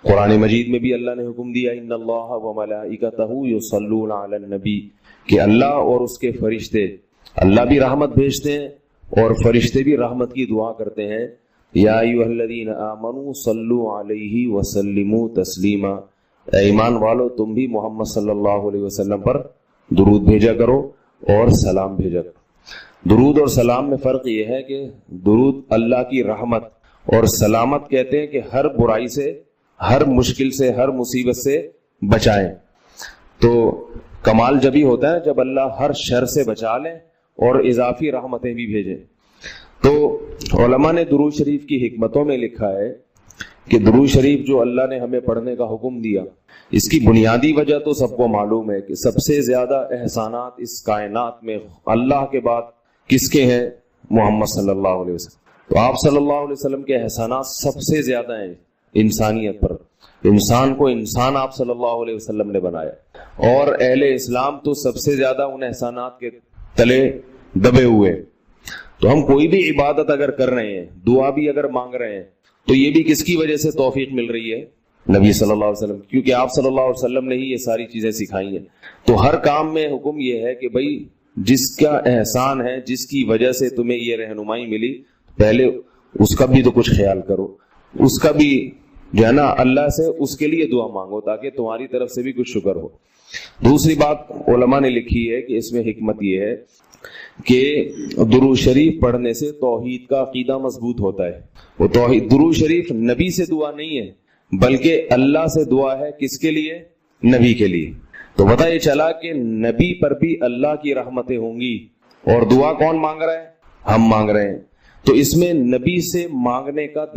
قرآن مجید میں بھی اللہ نے حکم دیا ان اللہ وملائکتہ یصلون علی النبی، کہ اللہ اور اس کے فرشتے، اللہ بھی رحمت بھیجتے ہیں اور فرشتے بھی رحمت کی دعا کرتے ہیں. یا ایھا الذین آمنوا صلوا علیہ وسلموا تسلیما، اے ایمان والو تم بھی محمد صلی اللہ علیہ وسلم پر درود بھیجا کرو اور سلام بھیجا کرو. درود اور سلام میں فرق یہ ہے کہ درود اللہ کی رحمت اور سلامت کہتے ہیں کہ ہر برائی سے، ہر مشکل سے، ہر مصیبت سے بچائیں. تو کمال جب ہی ہوتا ہے جب اللہ ہر شر سے بچا لیں اور اضافی رحمتیں بھی بھیجیں. تو علماء نے درود شریف کی حکمتوں میں لکھا ہے کہ درود شریف جو اللہ نے ہمیں پڑھنے کا حکم دیا، اس کی بنیادی وجہ تو سب کو معلوم ہے کہ سب سے زیادہ احسانات اس کائنات میں اللہ کے بعد کس کے ہیں؟ محمد صلی اللہ علیہ وسلم. تو آپ صلی اللہ علیہ وسلم کے احسانات سب سے زیادہ ہیں انسانیت پر. انسان کو انسان آپ صلی اللہ علیہ وسلم نے بنایا، اور اہل اسلام تو سب سے زیادہ ان احسانات کے تلے دبے ہوئے. تو ہم کوئی بھی عبادت اگر کر رہے ہیں، دعا بھی اگر مانگ رہے ہیں، تو یہ بھی کس کی وجہ سے توفیق مل رہی ہے؟ نبی صلی اللہ علیہ وسلم، کیونکہ آپ صلی اللہ علیہ وسلم نے ہی یہ ساری چیزیں سکھائی ہیں. تو ہر کام میں حکم یہ ہے کہ بھائی جس کا احسان ہے، جس کی وجہ سے تمہیں یہ رہنمائی ملی، پہلے اس کا بھی تو کچھ خیال کرو، اس کا بھی جو ہے نا اللہ سے اس کے لیے دعا مانگو تاکہ تمہاری طرف سے بھی کچھ شکر ہو. دوسری بات علماء نے لکھی ہے کہ اس میں حکمت یہ ہے کہ درود شریف پڑھنے سے توحید کا عقیدہ مضبوط ہوتا ہے. وہ توحید درود شریف نبی سے دعا نہیں ہے بلکہ اللہ سے دعا ہے. کس کے لیے؟ نبی کے لیے. تو پتہ یہ چلا کہ نبی پر بھی اللہ کی رحمتیں ہوں گی. اور دعا کون مانگ رہا ہے؟ ہم مانگ رہے ہیں. تو اس میں نبی سے مانگنے کا